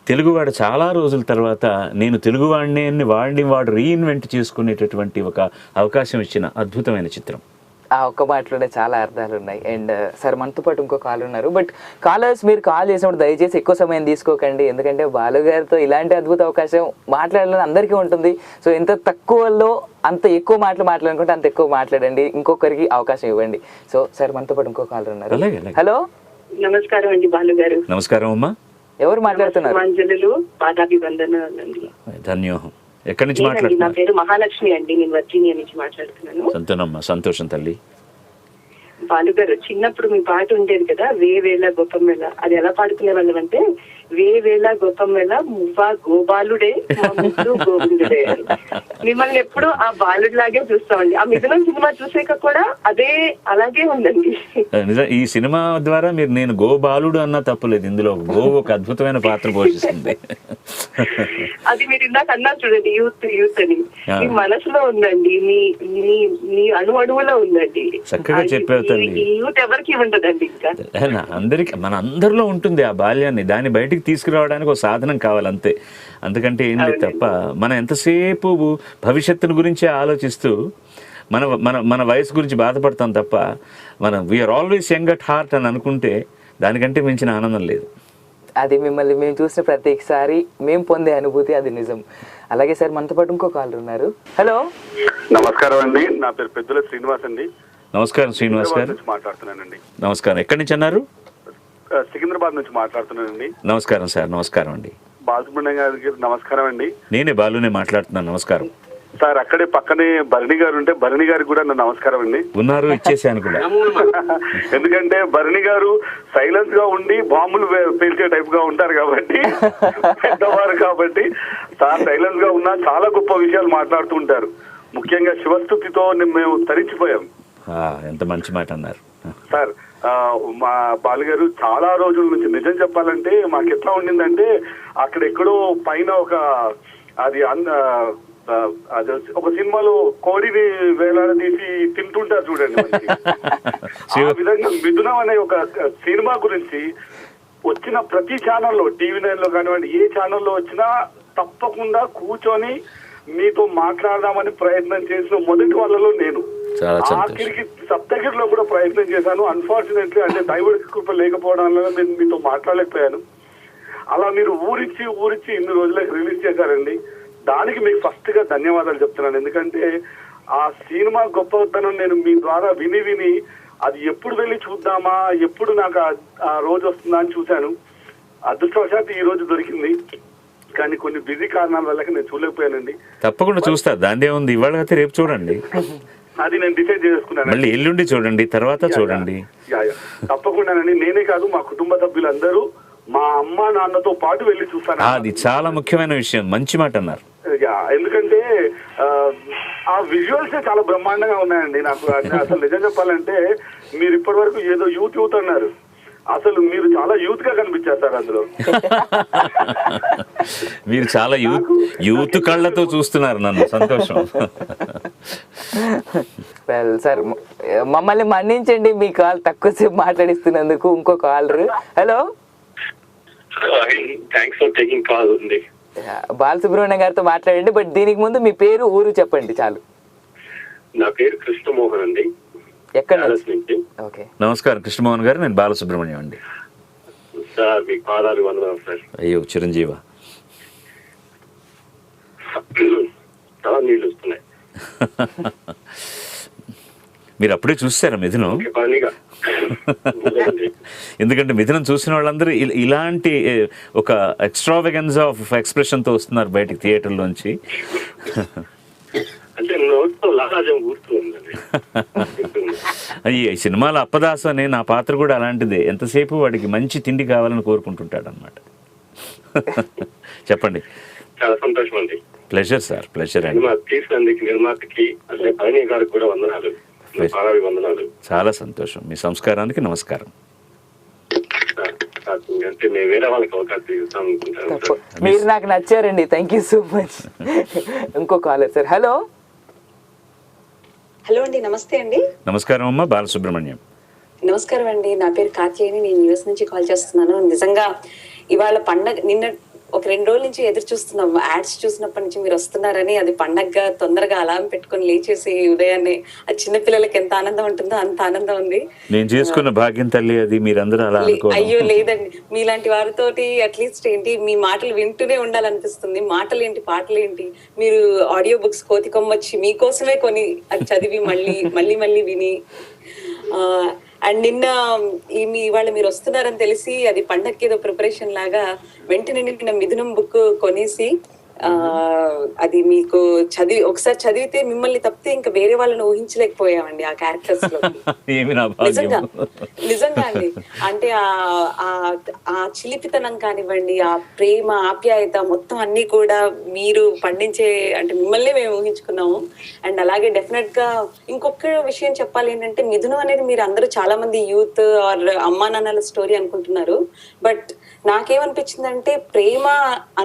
తెలుగువాడు చాలా రోజుల తర్వాత నేను తెలుగువాడిని వాడు రీఇన్వెంట్ చేసుకునేటటువంటి ఒక అవకాశం ఇచ్చిన అద్భుతమైన చిత్రం. ఆ ఒక్క మాటలోనే చాలా అర్థాలు ఉన్నాయి. అండ్ సార్ మనతో పాటు ఇంకో కాల్ ఉన్నారు. బట్ కాలర్స్ మీరు కాల్ చేసినప్పుడు దయచేసి ఎక్కువ సమయం తీసుకోకండి, ఎందుకంటే బాలు గారితో ఇలాంటి అద్భుత అవకాశం మాట్లాడాలని అందరికీ ఉంటుంది. సో ఎంత తక్కువలో అంత ఎక్కువ మాట్లాడాలనుకుంటే అంత ఎక్కువ మాట్లాడండి, ఇంకొకరికి అవకాశం ఇవ్వండి. సో సార్ మనతో పాటు ఇంకో కాలర్ ఉన్నారు. హలో నమస్కారం అండి బాలు గారు. నమస్కారం అమ్మా. ఎవరు మాట్లాడుతున్నారు? మంజలు పాదాభివందనాలండి. ధన్యోహం. ఎక్కడి నుంచి నా మాట్లాడుతున్నారు? పేరు మహాలక్ష్మి అండి, నేను వర్జీనియా నుంచి మాట్లాడుతున్నాను. సంతోషమ్మా, సంతోషం తల్లి. బాలు గారు, చిన్నప్పుడు మీ పాట ఉండేది కదా, వేవేళ గొప్పమెల, అది ఎలా పాడుకునే వాళ్ళం అంటే, వేవేళ గొప్పమెల మువ్వా గోబాలుడే మా ముద్దు గోవిందుడే అని. మిమ్మల్ని ఎప్పుడు ఆ బాలుడి లాగే చూస్తామండి. ఆ మిథునం సినిమా చూసాక కూడా అదే అలాగే ఉందండి. నిజం, ఈ సినిమా ద్వారా మీరు నేను గోబాలుడు అన్నా తప్పులేదు. ఇందులో గో ఒక అద్భుతమైన పాత్ర పోషిస్తుంది. అది మీరు ఇందాక అన్నారు చూడండి, యూత్ యూత్ అని. మీ మనసులో ఉందండి, మీ అణువులో ఉందండి. చక్కగా చెప్పావు తల్లి. ఈ యూత్ ఎవరికి ఉండదండి. ఇంకా అందరికి, మన అందరిలో ఉంటుంది ఆ బాల్యాన్ని. దాన్ని బయటికి తీసుకురావడానికి ఒక సాధనం కావాలి అంతే. అందుకంటే ఏం లేదు తప్ప మనం ఎంతసేపు భవిష్యత్తును గురించే ఆలోచిస్తూ మన మన మన వయసు గురించి బాధపడతాం తప్ప మనం we are always young at heart అని అనుకుంటే దానికంటే మించిన ఆనందం లేదు. అది మిమ్మల్ని మేము చూసిన ప్రతిసారి మేము పొందే అనుభూతి, అది నిజం. అలాగే సార్, మనతో పాటు ఇంకో కాలర్ ఉన్నారు. హలో, నమస్కారం అండి. నా పేరు పెద్దల శ్రీనివాస్ అండి. నమస్కారం శ్రీనివాస్ గారు. మాట్లాడుతున్నానండి. నమస్కారం. ఎక్కడి నుంచి అన్నారు? సికింద్రాబాద్ నుంచి మాట్లాడుతున్నానండి. నమస్కారం సార్. నమస్కారం అండి. బాలసుబ్రహ్మణ్యం గారికి నమస్కారం అండి. నేనే బాలునే మాట్లాడుతున్నాను. నమస్కారం సార్. అక్కడే పక్కనే భరణి గారు ఉంటే భరణి గారికి కూడా నా నమస్కారం అండి. ఉన్నారు, ఇచ్చేసాను కూడా. ఎందుకంటే భరణి గారు సైలెన్స్ గా ఉండి బాంబులు పేల్చే టైప్ గా ఉంటారు కాబట్టి, పెద్దవారు కాబట్టి, సార్ సైలెన్స్ గా ఉన్నా చాలా గొప్ప విషయాలు మాట్లాడుతూ ఉంటారు. ముఖ్యంగా శివస్థుతితో మేము తరించిపోయాం. ఎంత మంచి మాట అన్నారు సార్. మా బాలుగారు చాలా రోజుల నుంచి నిజం చెప్పాలంటే మాకు ఎట్లా ఉండిందంటే, అక్కడ ఎక్కడో పైన ఒక అది ఒక సినిమాలో కోడిని వేలాడదీసి తింటుంటారు చూడండి. ఆ విధంగా మిథునం అనే ఒక సినిమా గురించి వచ్చిన ప్రతి ఛానల్లో, టీవీ9 లో కానివ్వండి, ఏ ఛానల్లో వచ్చినా తప్పకుండా కూర్చొని మీతో మాట్లాడదామని ప్రయత్నం చేసిన మొదటి వాళ్ళలో నేను. ఆఖరికి సప్తగిరిలో కూడా ప్రయత్నం చేశాను. అన్ఫార్చునేట్లీ అంటే దైవ కృప లేకపోవడం వల్ల నేను మీతో మాట్లాడలేకపోయాను. అలా మీరు ఊరిచ్చి ఇన్ని రోజులకు రిలీజ్ చేశారండి. దానికి మీకు ఫస్ట్ గా ధన్యవాదాలు చెప్తున్నాను. ఎందుకంటే ఆ సినిమా గొప్పతనం నేను మీ ద్వారా విని అది ఎప్పుడు వెళ్ళి చూద్దామా, ఎప్పుడు నాకు ఆ రోజు వస్తుందా అని చూశాను. అదృష్టవశాత్తు ఈ రోజు దొరికింది. కానీ కొన్ని బిజీ కారణాల వల్ల నేను చూడలేకపోయానండి. తప్పకుండా చూస్తా, దాందే ఉంది. ఇవాళ అయితే రేపు చూడండి. అది నేను డిసైడ్ చేసుకున్నాను. మళ్ళీ ఎల్లుండి చూడండి, తర్వాత చూడండి. తప్పకుండానండి. నేనే కాదు, మా కుటుంబ సభ్యులందరూ, మా అమ్మ నాన్నతో పాటు వెళ్ళి చూస్తాను. అది చాలా ముఖ్యమైన విషయం. మంచి మాట అన్నారు. ఎందుకంటే ఆ విజువల్స్ చాలా బ్రహ్మాండంగా ఉన్నాయండి. నాకు అసలు నిజం చెప్పాలంటే, మీరు ఇప్పటి వరకు ఏదో యూత్ అన్నారు, అసలు మీరు చాలా యూత్ గా కనిపించారు సార్ అందులో. మీరు చాలా యూత్ కళ్ళతో చూస్తున్నారు నన్ను. సంతోషం. సార్, మమ్మల్ని మన్నించండి, మీ కాల్ తక్కువసేపు మాట్లాడిస్తున్నందుకు. ఇంకో caller. Hello, thanks for taking call ఉంది. బాలసుబ్రహ్మణ్యం గారితో మాట్లాడండి. బట్ దీనికి ముందు మీ పేరు, ఊరు చెప్పండి చాలు. నా పేరు కృష్ణమోహన్ అండి. ఎక్కడ? ఓకే. నమస్కారం కృష్ణమోహన్ గారు. నేను బాలసుబ్రహ్మణ్యం అండి. సార్ మీకు పాదాలు వందనాలు సార్. అయ్యో చిరంజీవ. చాలా నీళ్ళు వస్తున్నాయి. మీరు అప్పుడే చూస్తారా మిథునం? ఎందుకంటే మిథునం చూసిన వాళ్ళందరూ ఇలాంటి ఒక ఎక్స్ట్రావెగెన్స్ ఆఫ్ ఎక్స్ప్రెషన్ తో వస్తున్నారు బయటికి థియేటర్లోంచి. అయ్యి ఈ సినిమాలో అప్పదాసు అనే నా పాత్ర కూడా అలాంటిదే. ఎంతసేపు వాడికి మంచి తిండి కావాలని కోరుకుంటుంటాడు అనమాట. చెప్పండి. చాలా సంతోషం అండి. ప్లెజర్ సార్, ప్లెజర్ అండి. తీసినందుకు నిర్మాతకి అదే పైన గారికి కూడా వందనాలు, వందనాలు. చాలా సంతోషం. మీ సంస్కారానికి నమస్కారం. అంటే నేను వేరే వాళ్ళకి అవకాశం ఇస్తాం అనుకుంటాను. మీరు నాకు నచ్చారండి. Thank you so much. ఇంకో కాలర్ సార్. హలో. హలో అండి, నమస్తే అండి. నమస్కారం అమ్మా. బాలసుబ్రహ్మణ్యం. నమస్కారం అండి. నా పేరు కాత్యాయని, నేను యుఎస్ నుంచి కాల్ చేస్తున్నాను. నిజంగా ఇవాళ పండగ, నిన్న ఒక 2 రోజుల నుంచి ఎదురు చూస్తున్నాం. యాడ్స్ చూసినప్పటి నుంచి మీరు వస్తున్నారని. అది పండగగా తొందరగా అలారం పెట్టుకొని లేచేసి ఉదయాన్నే, అది చిన్నపిల్లలకి ఎంత ఆనందం ఉంటుందో అంత ఆనందం ఉంది. నేను చేసుకున్న భాగ్యం తల్లి అది. మీరందరూ అలా అనుకోండి. అయ్యో లేదండి, మీలాంటి వారితోటి అట్లీస్ట్ ఏంటి, మీ మాటలు వింటూనే ఉండాలనిపిస్తుంది. మాటలు ఏంటి, పాటలు ఏంటి. మీరు ఆడియో బుక్స్ కోతి కొమ్మొచ్చి మీకోసమే కొని అది చదివి మళ్ళీ విని, అండ్ నిన్న ఇవాళ మీరు వస్తున్నారని తెలిసి అది పండక్కి ఏదో ప్రిపరేషన్ లాగా వెంటనే నిన్న మిథునం బుక్ కొనేసి అది మీకు ఒకసారి చదివితే మిమ్మల్ని తప్పితే ఇంకా వేరే వాళ్ళని ఊహించలేకపోయామండి ఆ క్యారెక్టర్స్ లో. నిజంగా అండి. అంటే ఆ చిలిపితనం కానివ్వండి, ఆ ప్రేమ ఆప్యాయత మొత్తం అన్ని కూడా మీరు పండించే, అంటే మిమ్మల్ని మేము ఊహించుకున్నాము. అండ్ అలాగే డెఫినెట్ గా ఇంకొక విషయం చెప్పాలి ఏంటంటే, మిథునం అనేది మీరు అందరూ చాలా మంది యూత్ ఆర్ అమ్మా నాన్నల స్టోరీ అనుకుంటున్నారు. బట్ నాకేమనిపించిందంటే, ప్రేమ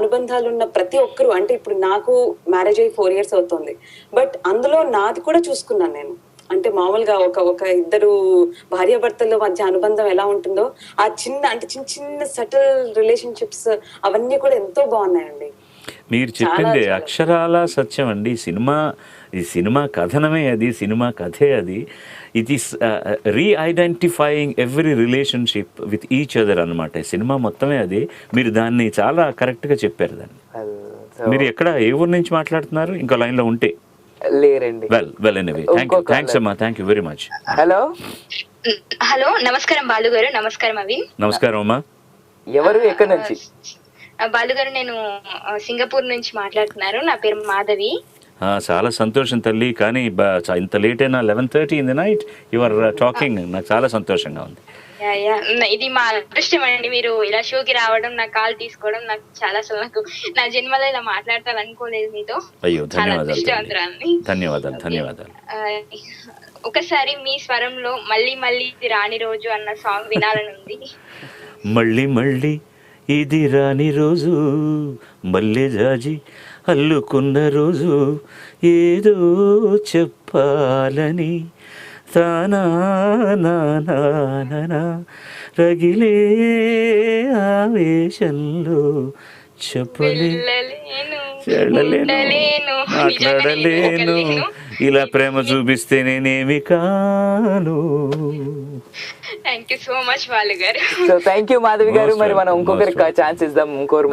అనుబంధాలు ఉన్న ప్రతి ఒక్కరు, అంటే ఇప్పుడు నాకు మ్యారేజ్ అయ్యి 4 years అవుతుంది, బట్ అందులో నాది కూడా చూసుకున్నాను నేను. అంటే మామూలుగా ఒక ఇద్దరు భార్యాభర్తల మధ్య అనుబంధం ఎలా ఉంటుందో, ఆ చిన్న చిన్న సటిల్ రిలేషన్షిప్స్ అవన్నీ కూడా ఎంతో బాగున్నాయండి. మీరు చెప్పింది అక్షరాల సత్యం అండి. ఈ సినిమా కథనమే అది, సినిమా కథే అది. It is reidentifying every relationship with each other అనమాట. సినిమా మొత్తమే అది. మీరు దాన్ని చాలా కరెక్ట్గా చెప్పారు దాన్ని. మీరు ఎక్కడ, ఏ ఊరు నుంచి మాట్లాడుతున్నారు? ఇంకా లైన్లో ఉంటే లేరండి. వెల్ ఎనీవే, థ్యాంక్స్ అమ్మా, thank you very much. Hello, నమస్కారం బాలు గారు. నమస్కారం అవి. నమస్కారం అమ్మా. ఎవరు, ఎక్కడి నుంచి? బాలు గారు, నేను సింగపూర్ నుంచి మాట్లాడుతున్నాను. నా పేరు మాధవి. చాలా సంతోషం తల్లి. కానీ ఇంత లేట్ అయినా 11:30 in the night you are talking. నాకు చాలా సంతోషంగా ఉంది. ఇది మా అదృష్టం అండి, మీరు ఇలా షోకి రావడం, నా కాల్ తీసుకోవడం. నాకు చాలా, అసలు నాకు నా జన్మలో ఇలా మాట్లాడతాను అనుకోలేదు మీతో. అయ్యో, ధన్యవాదాలు. ఒకసారి మీ స్వరంలో మళ్ళీ మళ్ళీ ఇది రాని రోజు అన్న సాంగ్ వినాలని ఉంది. మళ్ళీ మళ్ళీ ఇది రాని రోజు, మల్లె జాజి అల్లుకున్న రోజు, ఏదో చెప్పాలని తానా రగిలే ఆవేశంలో మాట్లాడలేను, ఇలా ప్రేమ చూపిస్తే నేనేమి కాను. Thank you so much Balu గారు. సో థ్యాంక్ యూ మాధవి గారు. మరి మనం ఇంకొకరికి ఛాన్స్ ఇద్దాం. ఇంకోరు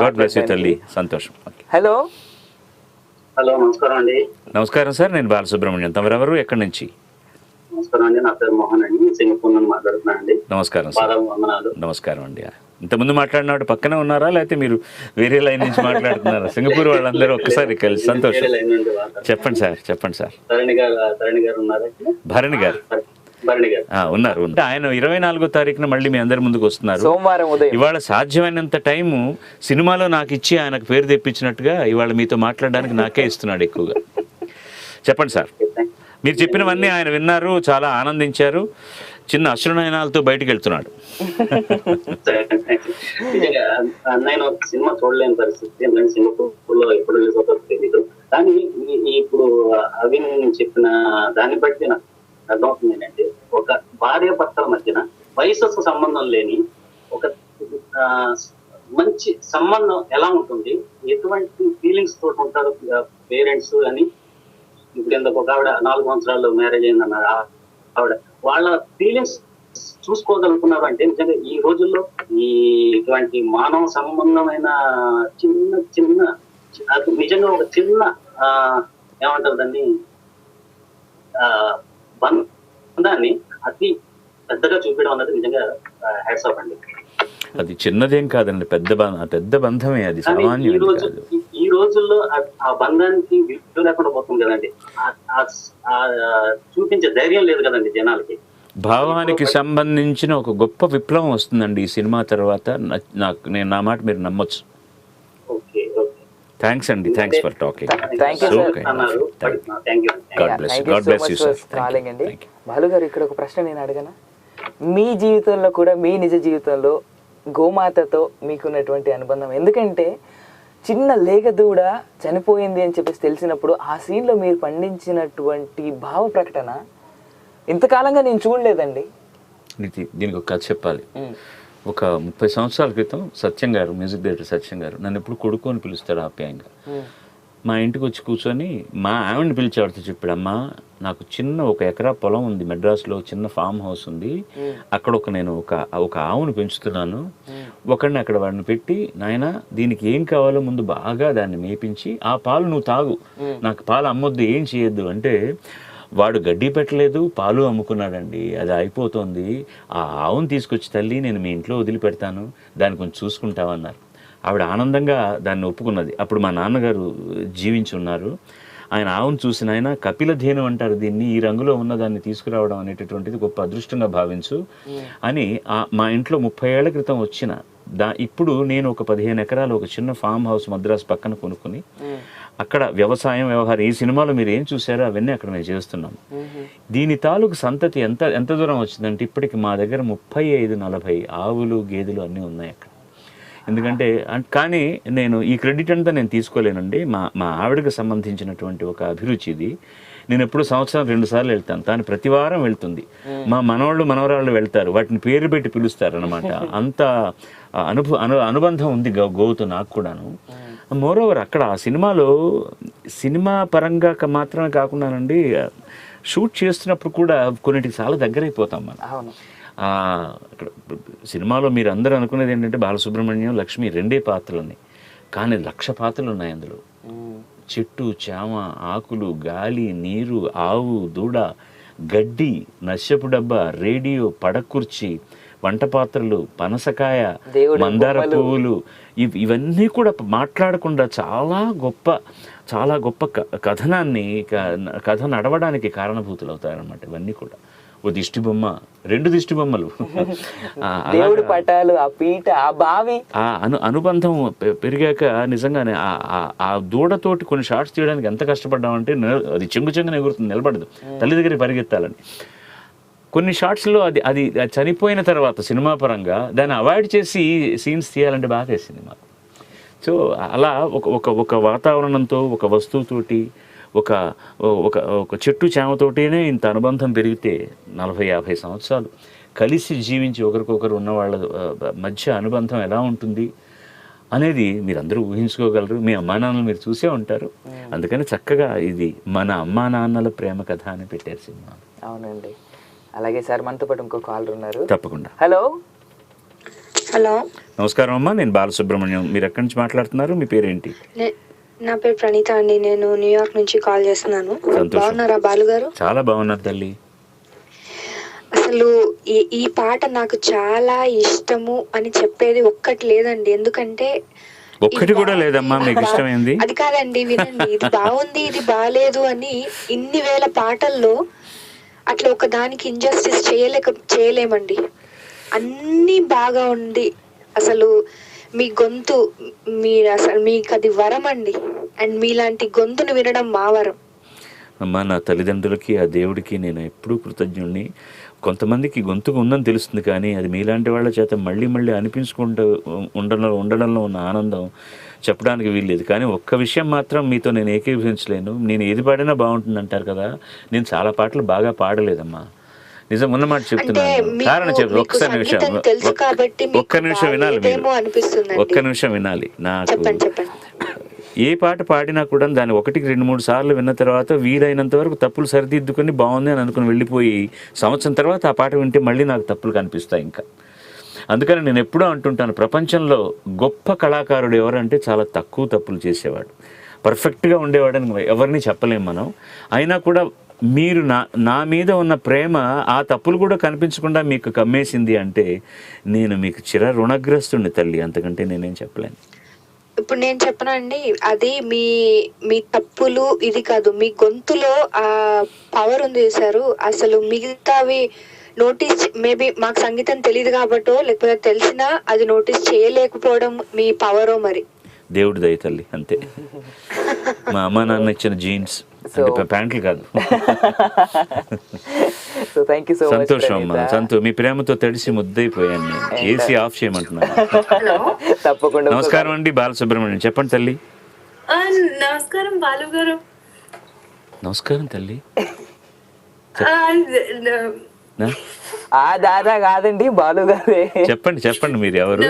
తల్లి. సంతోషం. హలో. నమస్కారం అండి. నమస్కారం సార్, నేను బాలసుబ్రహ్మణ్యం. తమరెవరు, ఎక్కడి నుంచి? నమస్కారం అండి, నా పేరు మోహన్ అండి, సింగపూర్ నుండి మాట్లాడుతున్నా అండి. నమస్కారం సార్. నమస్కారం అండి. ఇంతకుముందు మాట్లాడినప్పుడు పక్కనే ఉన్నారా, లేకపోతే మీరు వేరే లైన్ నుంచి మాట్లాడుతున్నారా? సింగపూర్ వాళ్ళందరూ ఒక్కసారి కలిసి. సంతోషం. చెప్పండి సార్. భరణి గారు ఉన్నారు. ఆయన 24వ తారీఖున మళ్ళీ మీ అందరి ముందుకు వస్తున్నారు, సోమవారం ఉదయం. ఇవాళ సాధ్యమైనంత టైము సినిమాలో నాకు ఇచ్చి ఆయనకు పేరు తెప్పించినట్టుగా ఇవాళ మీతో మాట్లాడడానికి నాకే ఇస్తున్నాడు ఎక్కువగా. చెప్పండి సార్. మీరు చెప్పినవన్నీ ఆయన విన్నారు, చాలా ఆనందించారు, చిన్న అశ్రునయనాలతో బయటకు వెళ్తున్నాడు. నేను సినిమా చూడలేని పరిస్థితి, సింగపూర్ లో ఎప్పుడు రిలీజ్ అవుతుందో తెలీదు. కానీ ఇప్పుడు అవిన్ చెప్పిన దాన్ని బట్టి నాకు అర్థమవుతుంది ఏంటంటే, ఒక భార్య భర్తల మధ్యన వయసు సంబంధం లేని ఒక మంచి సంబంధం ఎలా ఉంటుంది, ఎటువంటి ఫీలింగ్స్ తోటి ఉంటారు పేరెంట్స్ అని. ఇప్పుడు ఎందుకు ఒక ఆవిడ 4 సంవత్సరాలు మ్యారేజ్ అయిందన్నారు, ఆవిడ వాళ్ళ ఫీలింగ్స్ చూసుకోగలుగుతున్నారు అంటే నిజంగా ఈ రోజుల్లో ఇటువంటి మానవ సంబంధమైన చిన్న నిజంగా ఒక చిన్న ఏమంటారు దాన్ని, బంధాన్ని అతి పెద్దగా చూపించడం అన్నది నిజంగా హ్యాట్స్ ఆఫ్ అండి. అది చిన్నదేం కాదండి, పెద్ద బంధమే అది, సామాన్యం కాదు. ఈ రోజుల్లో ఆ బంధానికి విలువ లేకుండా పోతుంది కదండి, చూపించే ధైర్యం లేదు కదండి జనాలకి. భావానికి సంబంధించిన ఒక గొప్ప విప్లవం వస్తుందండి ఈ సినిమా తర్వాత. నేను నా మాట మీరు నమ్మొచ్చు. థ్యాంక్స్ అండి, థ్యాంక్స్ ఫర్ టాకింగ్. బాలు గారు, ఇక్కడ ఒక ప్రశ్న నేను అడగనా? మీ జీవితంలో కూడా, మీ నిజ జీవితంలో గోమాతతో మీకున్నటువంటి అనుబంధం, ఎందుకంటే చిన్న లేగదూడ చనిపోయింది అని చెప్పేసి తెలిసినప్పుడు ఆ సీన్లో మీరు పండించినటువంటి భావ ప్రకటన ఇంతకాలంగా నేను చూడలేదండి. దీనికి ఒక కథ చెప్పాలి. ఒక 30 సంవత్సరాల క్రితం సత్యం గారు, మ్యూజిక్ డైరెక్టర్ సత్యం గారు, నన్ను ఎప్పుడు కొడుకు అని పిలుస్తాడు ఆప్యాయంగా. మా ఇంటికి వచ్చి కూర్చొని మా ఆవిడని పిలిచేవాడితో చెప్పాడు, అమ్మా నాకు చిన్న 1 ఎకరా పొలం ఉంది, మెడ్రాస్లో చిన్న ఫామ్ హౌస్ ఉంది, అక్కడ నేను ఒక ఆవును పెంచుతున్నాను, ఒకడిని అక్కడ వాడిని పెట్టి, నాయన దీనికి ఏం కావాలో ముందు బాగా దాన్ని మేపించి ఆ పాలు నువ్వు తాగు, నాకు పాలు అమ్మొద్దు, ఏం చేయొద్దు అంటే వాడు గడ్డి పెట్టలేదు, పాలు అమ్ముకున్నాడండి. అది అయిపోతుంది. ఆ ఆవును తీసుకొచ్చి తల్లి నేను మీ ఇంట్లో వదిలిపెడతాను, దాన్ని కొంచెం చూసుకుంటామన్నారు. ఆవిడ ఆనందంగా దాన్ని ఒప్పుకున్నది. అప్పుడు మా నాన్నగారు జీవించి ఉన్నారు. ఆయన ఆవును చూసిన ఆయన కపిలధేను అంటారు దీన్ని, ఈ రంగులో ఉన్న దాన్ని తీసుకురావడం అనేటటువంటిది గొప్ప అదృష్టంగా భావించు అని మా ఇంట్లో 30 ఏళ్ల క్రితం వచ్చిన ఇప్పుడు నేను ఒక 15 ఎకరాలు ఒక చిన్న ఫామ్ హౌస్ మద్రాసు పక్కన కొనుక్కుని అక్కడ వ్యవసాయం వ్యవహారం, ఈ సినిమాలో మీరు ఏం చూసారో అవన్నీ అక్కడ మేము చేస్తున్నాం. దీని తాలూకు సంతతి ఎంత దూరం వచ్చిందంటే ఇప్పటికి మా దగ్గర 35-40 ఆవులు గేదెలు అన్నీ ఉన్నాయి అక్కడ. ఎందుకంటే కానీ నేను ఈ క్రెడిట్ అంతా నేను తీసుకోలేనండి. మా ఆవిడకి సంబంధించినటువంటి ఒక అభిరుచి ఇది. నేను ఎప్పుడు సంవత్సరం 2 సార్లు వెళ్తాను, తాను ప్రతి వారం వెళ్తుంది. మా మనవరాళ్ళు వెళ్తారు, వాటిని పేరు పెట్టి పిలుస్తారు అనమాట. అంత అనుబంధం ఉంది గోవుతో నాకు కూడాను. మోరోవర్ అక్కడ ఆ సినిమాలో సినిమా పరంగా మాత్రమే కాకుండానండి, షూట్ చేస్తున్నప్పుడు కూడా కొన్నిటికి చాలా దగ్గరైపోతాం మనం. అక్కడ సినిమాలో మీరు అందరూ అనుకునేది ఏంటంటే బాలసుబ్రహ్మణ్యం, లక్ష్మి 2 పాత్రలని, కానీ 1,00,000 పాత్రలు ఉన్నాయి అందులో. చెట్టు చేమ, ఆకులు, గాలి, నీరు, ఆవు, దూడ, గడ్డి, నశ్యపు డబ్బా, రేడియో, పడకుర్చీ, వంట పాత్రలు, పనసకాయ, మందార పువ్వులు, ఇవన్నీ కూడా మాట్లాడకుండా చాలా గొప్ప కథనాన్ని కథ నడవడానికి కారణభూతులు అవుతాయన్నమాట. ఇవన్నీ కూడా ఓ దిష్టి బొమ్మ, 2 దిష్టి బొమ్మలు, దేవుడి పటాలు, ఆ పీట, ఆ బావి, ఆ అనుబంధం పెరిగాక నిజంగానే ఆ దూడతోటి కొన్ని షార్ట్స్ తీయడానికి ఎంత కష్టపడ్డామంటే అది చెంగుని ఎగురుతుంది, నిలబడదు, తల్లి దగ్గరికి పరిగెత్తాలని. కొన్ని షార్ట్స్లో అది చనిపోయిన తర్వాత సినిమా పరంగా దాన్ని అవాయిడ్ చేసి సీన్స్ తీయాలంటే బాగా వేసింది మాకు. సో అలా ఒక వాతావరణంతో, ఒక వస్తువుతోటి, ఒక చెట్టు చేమతోటేనే ఇంత అనుబంధం పెరిగితే 40-50 సంవత్సరాలు కలిసి జీవించి ఒకరికొకరు ఉన్న వాళ్ళ మధ్య అనుబంధం ఎలా ఉంటుంది అనేది మీరందరూ ఊహించుకోగలరు. మీ అమ్మా నాన్నలు మీరు చూసే ఉంటారు. అందుకని చక్కగా ఇది మన అమ్మా నాన్నల ప్రేమ కథ అని పెట్టారు సినిమా. అవునండి. అలాగే సార్, మనతో పాటు ఇంకో కాలర్ ఉన్నారు. తప్పకుండా. హలో. నమస్కారం అమ్మా, నేను బాలసుబ్రహ్మణ్యం. మీరు ఎక్కడి నుంచి మాట్లాడుతున్నారు? మీ పేరేంటి? నా పేరు ప్రణీత అండి. నేను న్యూయార్క్ నుంచి కాల్ చేస్తున్నాను. బాగున్నారా బాలు గారు? చాలా బాగున్నారు తల్లి. అసలు ఈ పాట నాకు చాలా ఇష్టము అని చెప్పేది ఒక్కటి లేదండి. ఎందుకంటే ఒక్కటి కూడా లేదమ్మా మీకు ఇష్టమైంది. అది కాదండి, వినండి. ఇది బాగుంది, ఇది బాలేదు అని ఇన్ని వేల పాటల్లో అట్లా ఒక దానికి ఇంజస్టిస్ చేయలేమండి. అన్నీ బాగా ఉంది. అసలు మీ గొంతు, అసలు మీకు అది వరం అండి. అండ్ మీలాంటి గొంతును వినడం మా వరం. అమ్మ, నా తల్లిదండ్రులకి, ఆ దేవుడికి నేను ఎప్పుడూ కృతజ్ఞుడిని. కొంతమందికి గొంతుకు ఉందని తెలుస్తుంది, కానీ అది మీలాంటి వాళ్ళ చేత మళ్ళీ అనిపించుకుంటూ ఉండడంలో ఉన్న ఆనందం చెప్పడానికి వీల్లేదు. కానీ ఒక్క విషయం మాత్రం మీతో నేను ఏకీభవించలేను. నేను ఏది పాడినా బాగుంటుంది అంటారు కదా, నేను చాలా పాటలు బాగా పాడలేదమ్మా. నిజం ఉన్నమాట చెప్తున్నాను. కారణం చెప్పు, ఒక్క నిమిషం వినాలి మీరు, ఒక్క నిమిషం వినాలి. నాకు ఏ పాట పాడినా కూడా దాన్ని 1-2-3 సార్లు విన్న తర్వాత వీలైనంత వరకు తప్పులు సరిదిద్దుకొని బాగుంది అని అనుకుని వెళ్ళిపోయి సంవత్సరం తర్వాత ఆ పాట వింటే మళ్ళీ నాకు తప్పులు కనిపిస్తాయి ఇంకా. అందుకని నేను ఎప్పుడూ అంటుంటాను, ప్రపంచంలో గొప్ప కళాకారుడు ఎవరంటే చాలా తక్కువ తప్పులు చేసేవాడు, పర్ఫెక్ట్గా ఉండేవాడని ఎవరిని చెప్పలేం మనం. అయినా కూడా మీరు నా మీద ఉన్న ప్రేమ ఆ తప్పులు కూడా కనిపించకుండా మీకు కమ్మేసింది అంటే నేను మీకు చిర రుణగ్రస్తుని తల్లి, అంతకంటే నేనేం చెప్పలేను. ఇప్పుడు నేను చెప్పనండి, అది మీ తప్పులు ఇది కాదు, మీ గొంతులో ఆ పవర్ ఉంది సారు. అసలు మిగతావి నోటీస్, మేబీ మాకు సంగీతం తెలియదు కాబట్టో లేకపోతే తెలిసినా అది నోటీస్ చేయలేకపోవడం మీ పవరో మరి. దేవుడి దయ తల్లి, అంతే. మా అమ్మ నాన్న ఇచ్చిన జీన్స్, అంటే ప్యాంట్లు కాదు. సంతోషం అమ్మా, మీ ప్రేమతో తడిసి ముద్దైపోయాను నేను. ఏసీ ఆఫ్ చేయమంటున్నాను. తప్పకుండా. నమస్కారం అండి బాలసుబ్రహ్మణ్యం, చెప్పండి తల్లి. నమస్కారం బాలు గారు. నమస్కారం తల్లి. ఆ దాదా కాదండి, బాలు గారే. చెప్పండి మీరు ఎవరు?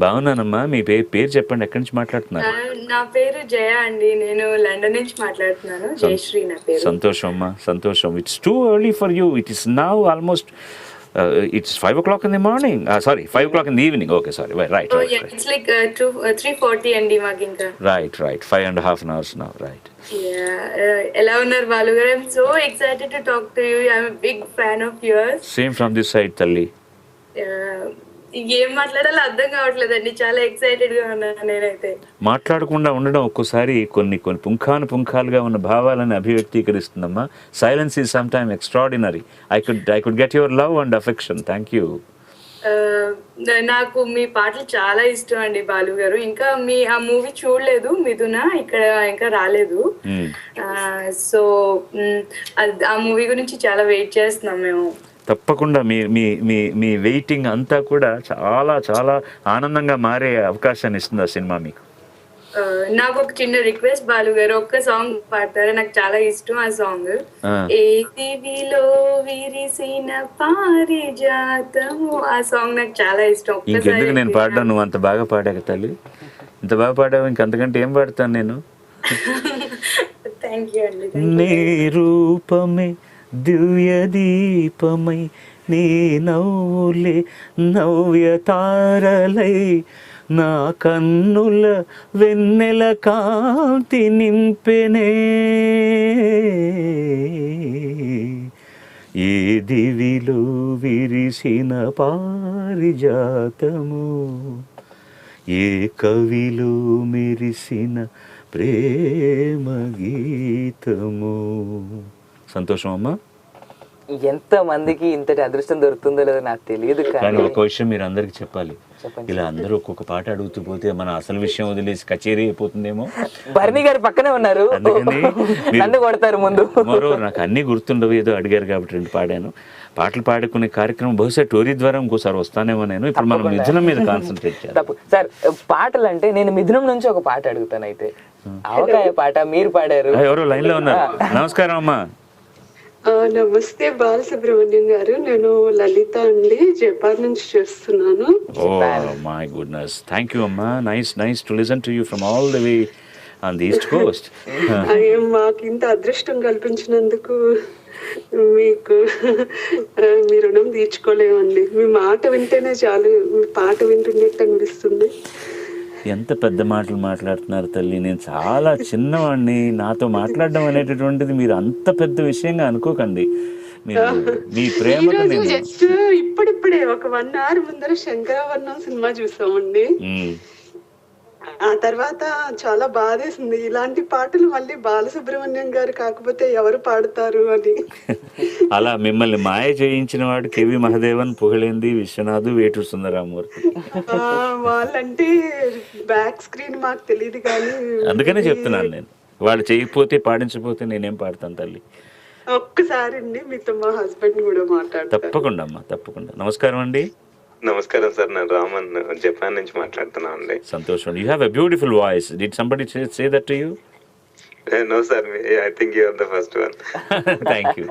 బాగున్నానమ్మా. మీ పేరు చెప్పండి, ఎక్కడి నుంచి మాట్లాడుతున్నారు? నా పేరు జయ అండి, నేను లండన్ నుంచి మాట్లాడుతున్నాను. జయశ్రీ నా పేరు. సంతోషం అమ్మా, సంతోషం. It's too early for you. It is now almost It's 5 o'clock in the morning. Sorry, 5 o'clock in the evening. Okay, sorry. Right. Oh yeah, it's like 3:40 అండి మాకు ఇంకా. Right. 5.5 hours now. Right. ఎలా ఉన్నారు Balu garu? I'm so excited to talk to you. I'm big fan of yours. Same from this side, Talli. ఏం మాట్లాడాలో అర్థం కావట్లేదండి, చాలా ఎక్సైటెడ్ గా ఉన్నాను నేనైతే. మాట్లాడకుండా ఉండడం ఒక్కోసారి కొన్ని పుంఖాలుగా ఉన్న భావాలను అభివ్యక్తీకరిస్తుందమ్మా. Silence is some time extraordinary. I could get your love and affection. Thank you. నాకు మీ పాటలు చాలా ఇష్టం అండి బాలు గారు. ఇంకా ఆ మూవీ చూడలేదు, మిథున ఇక్కడ ఇంకా రాలేదు. సో ఆ మూవీ గురించి చాలా వెయిట్ చేస్తున్నాం మేము. తప్పకుండా మీ వెయిటింగ్ అంతా కూడా చాలా చాలా ఆనందంగా మారే అవకాశాన్ని ఇస్తుంది ఆ సినిమా మీకు. నాకు ఒక చిన్న రిక్వెస్ట్ బాలు గారు, ఒక్క సాంగ్ పాడతారా? నాకు చాలా ఇష్టం ఆ సాంగ్. ఏ దివిలో విరిసిన పారిజాతము, ఆ సాంగ్ నాకు చాలా ఇష్టం. ఇంకెందుకు నేను పాడ్డాను, నువ్వు అంత బాగా పాడాక తల్లి, ఇంత బాగా పాడావు, ఇంకంతకంటే ఏం పాడతాను నేను. థ్యాంక్ యూ అండి. నీ రూపమే దివ్య దీపమై, నీ నవ్వులే నవ్య తారలై, నా కన్నుల వెన్నెల కాంతి నింపెనే. ఏ దివిలో విరిసిన పారిజాతము, ఏ కవిలో మెరిసిన ప్రేమ గీతము. సంతోషం అమ్మా. ఎంత మందికి ఇంతటి అదృష్టం దొరుకుతుందో లేదో నాకు తెలియదు, కానీ ఒక విషయం మీరు అందరికి చెప్పాలి. ఇలా అందరూ ఒక్కొక్క పాట అడుగుతూ పోతే మన అసలు విషయం వదిలేసి కచేరీ అయిపోతుందేమో. భరణి గారు పక్కనే ఉన్నారు, నన్ను కొడతారు ముందు. మరో నాకు అన్ని గుర్తుండవు, ఏదో అడిగారు కాబట్టి 2 పాడాను. పాటలు పాడుకునే కార్యక్రమం బహుశా టోరీ ద్వారా ఇంకోసారి వస్తానేమో నేను. ఇప్పుడు మనం మిథునం మీద కాన్సన్ట్రేట్ చేయాలి. సార్ పాటలు అంటే నేను మిథునం నుంచి ఒక పాట అడుగుతాను. అయితే అవకాయ పాట మీరు పాడారు. ఎవరో లైన్ లో ఉన్నారు. నమస్కారం అమ్మా. నమస్తే బాలసుబ్రహ్మణ్యం గారు, నేను లలిత అండి, జపాన్ నుంచి చేస్తున్నాను. Oh my goodness, thank you అమ్మా. Nice to listen to you from all the way on the east coast. మాకు ఇంత అదృష్టం కల్పించినందుకు మీకు మీ రుణం తీర్చుకోలేమండి. మీ మాట వింటేనే చాలు, మీ పాట వింటున్నట్టు అనిపిస్తుంది. ఎంత పెద్ద మాటలు మాట్లాడుతున్నారు తల్లి, నేను చాలా చిన్నవాడిని. నాతో మాట్లాడడం అనేటటువంటిది మీరు అంత పెద్ద విషయంగా అనుకోకండి. మీరు మీ ప్రేమకు నేను జస్ట్ ఇప్పుడిప్పుడే ఒక 1 hour ముందర శంకరాభరణం సినిమా చూసామండి. ఆ తర్వాత చాలా బాధేసింది, ఇలాంటి పాటలు మళ్ళీ బాలసుబ్రహ్మణ్యం గారు కాకపోతే ఎవరు పాడతారు అని. అలా మిమ్మల్ని మాయ చేయించిన వాడు కెవి మహదేవన్, పుగళేంది విశ్వనాథ్, వేటూరు సుందరామూర్తి. వాళ్ళంటే బ్యాక్ స్క్రీన్ మాకు తెలియదు కానీ అందుకనే చెప్తున్నాను నేను, వాళ్ళు చేయకపోతే పాడించకపోతే నేనేం పాడతాను తల్లి. ఒక్కసారి అండి మీతో మా హస్బెండ్ కూడా మాట్లాడతారు. తప్పకుండా అమ్మా, తప్పకుండా. నమస్కారం అండి. నమస్కారం సార్, నేను రామన్ జపాన్ నుంచి మాట్లాడుతున్నా అండి. సంతోషం. You have a beautiful voice. Did somebody say that to you? No sir, I think you are the first one. Thank you.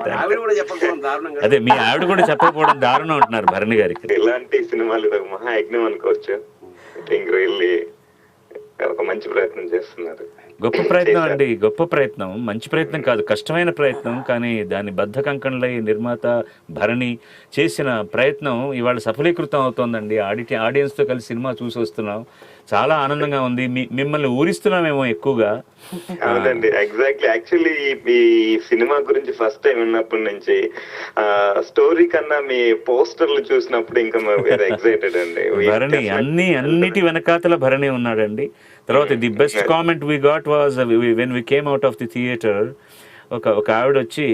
అదే మీ ఆవిడ కూడా చెప్పకపోవడం దారుణం అంటున్నారు భరణి గారికి. ఇలాంటి సినిమాలు ఇది ఒక మహాయజ్ఞం అనుకోవచ్చు. ఐ థింక్ రియల్లీ ఒక మంచి ప్రయత్నం చేస్తున్నారు. గొప్ప ప్రయత్నం అండి, గొప్ప ప్రయత్నం. మంచి ప్రయత్నం కాదు, కష్టమైన ప్రయత్నం. కానీ దాని బద్ధ కంకణలై నిర్మాత భరణి చేసిన ప్రయత్నం ఇవాళ సఫలీకృతం అవుతోందండి. ఆడియన్స్తో కలిసి సినిమా చూసి వస్తున్నాం, చాలా ఆనందంగా ఉంది. మిమ్మల్ని ఊరిస్తున్నామేమో ఎక్కువగా. అవునండి, ఎగ్జాక్ట్లీ. యాక్చువల్లీ ఈ సినిమా గురించి ఫస్ట్ టైం విన్నప్పటి నుంచి స్టోరీ కన్నా మీ పోస్టర్లు చూసినప్పుడు ఇంకా ఎక్సైటెడ్ అండి. భరణి అన్నిటి వెనకాతల భరణి ఉన్నాడండి. తర్వాత the best comment we got was when we came out of the theatre. ఒక ఆవిడ వచ్చి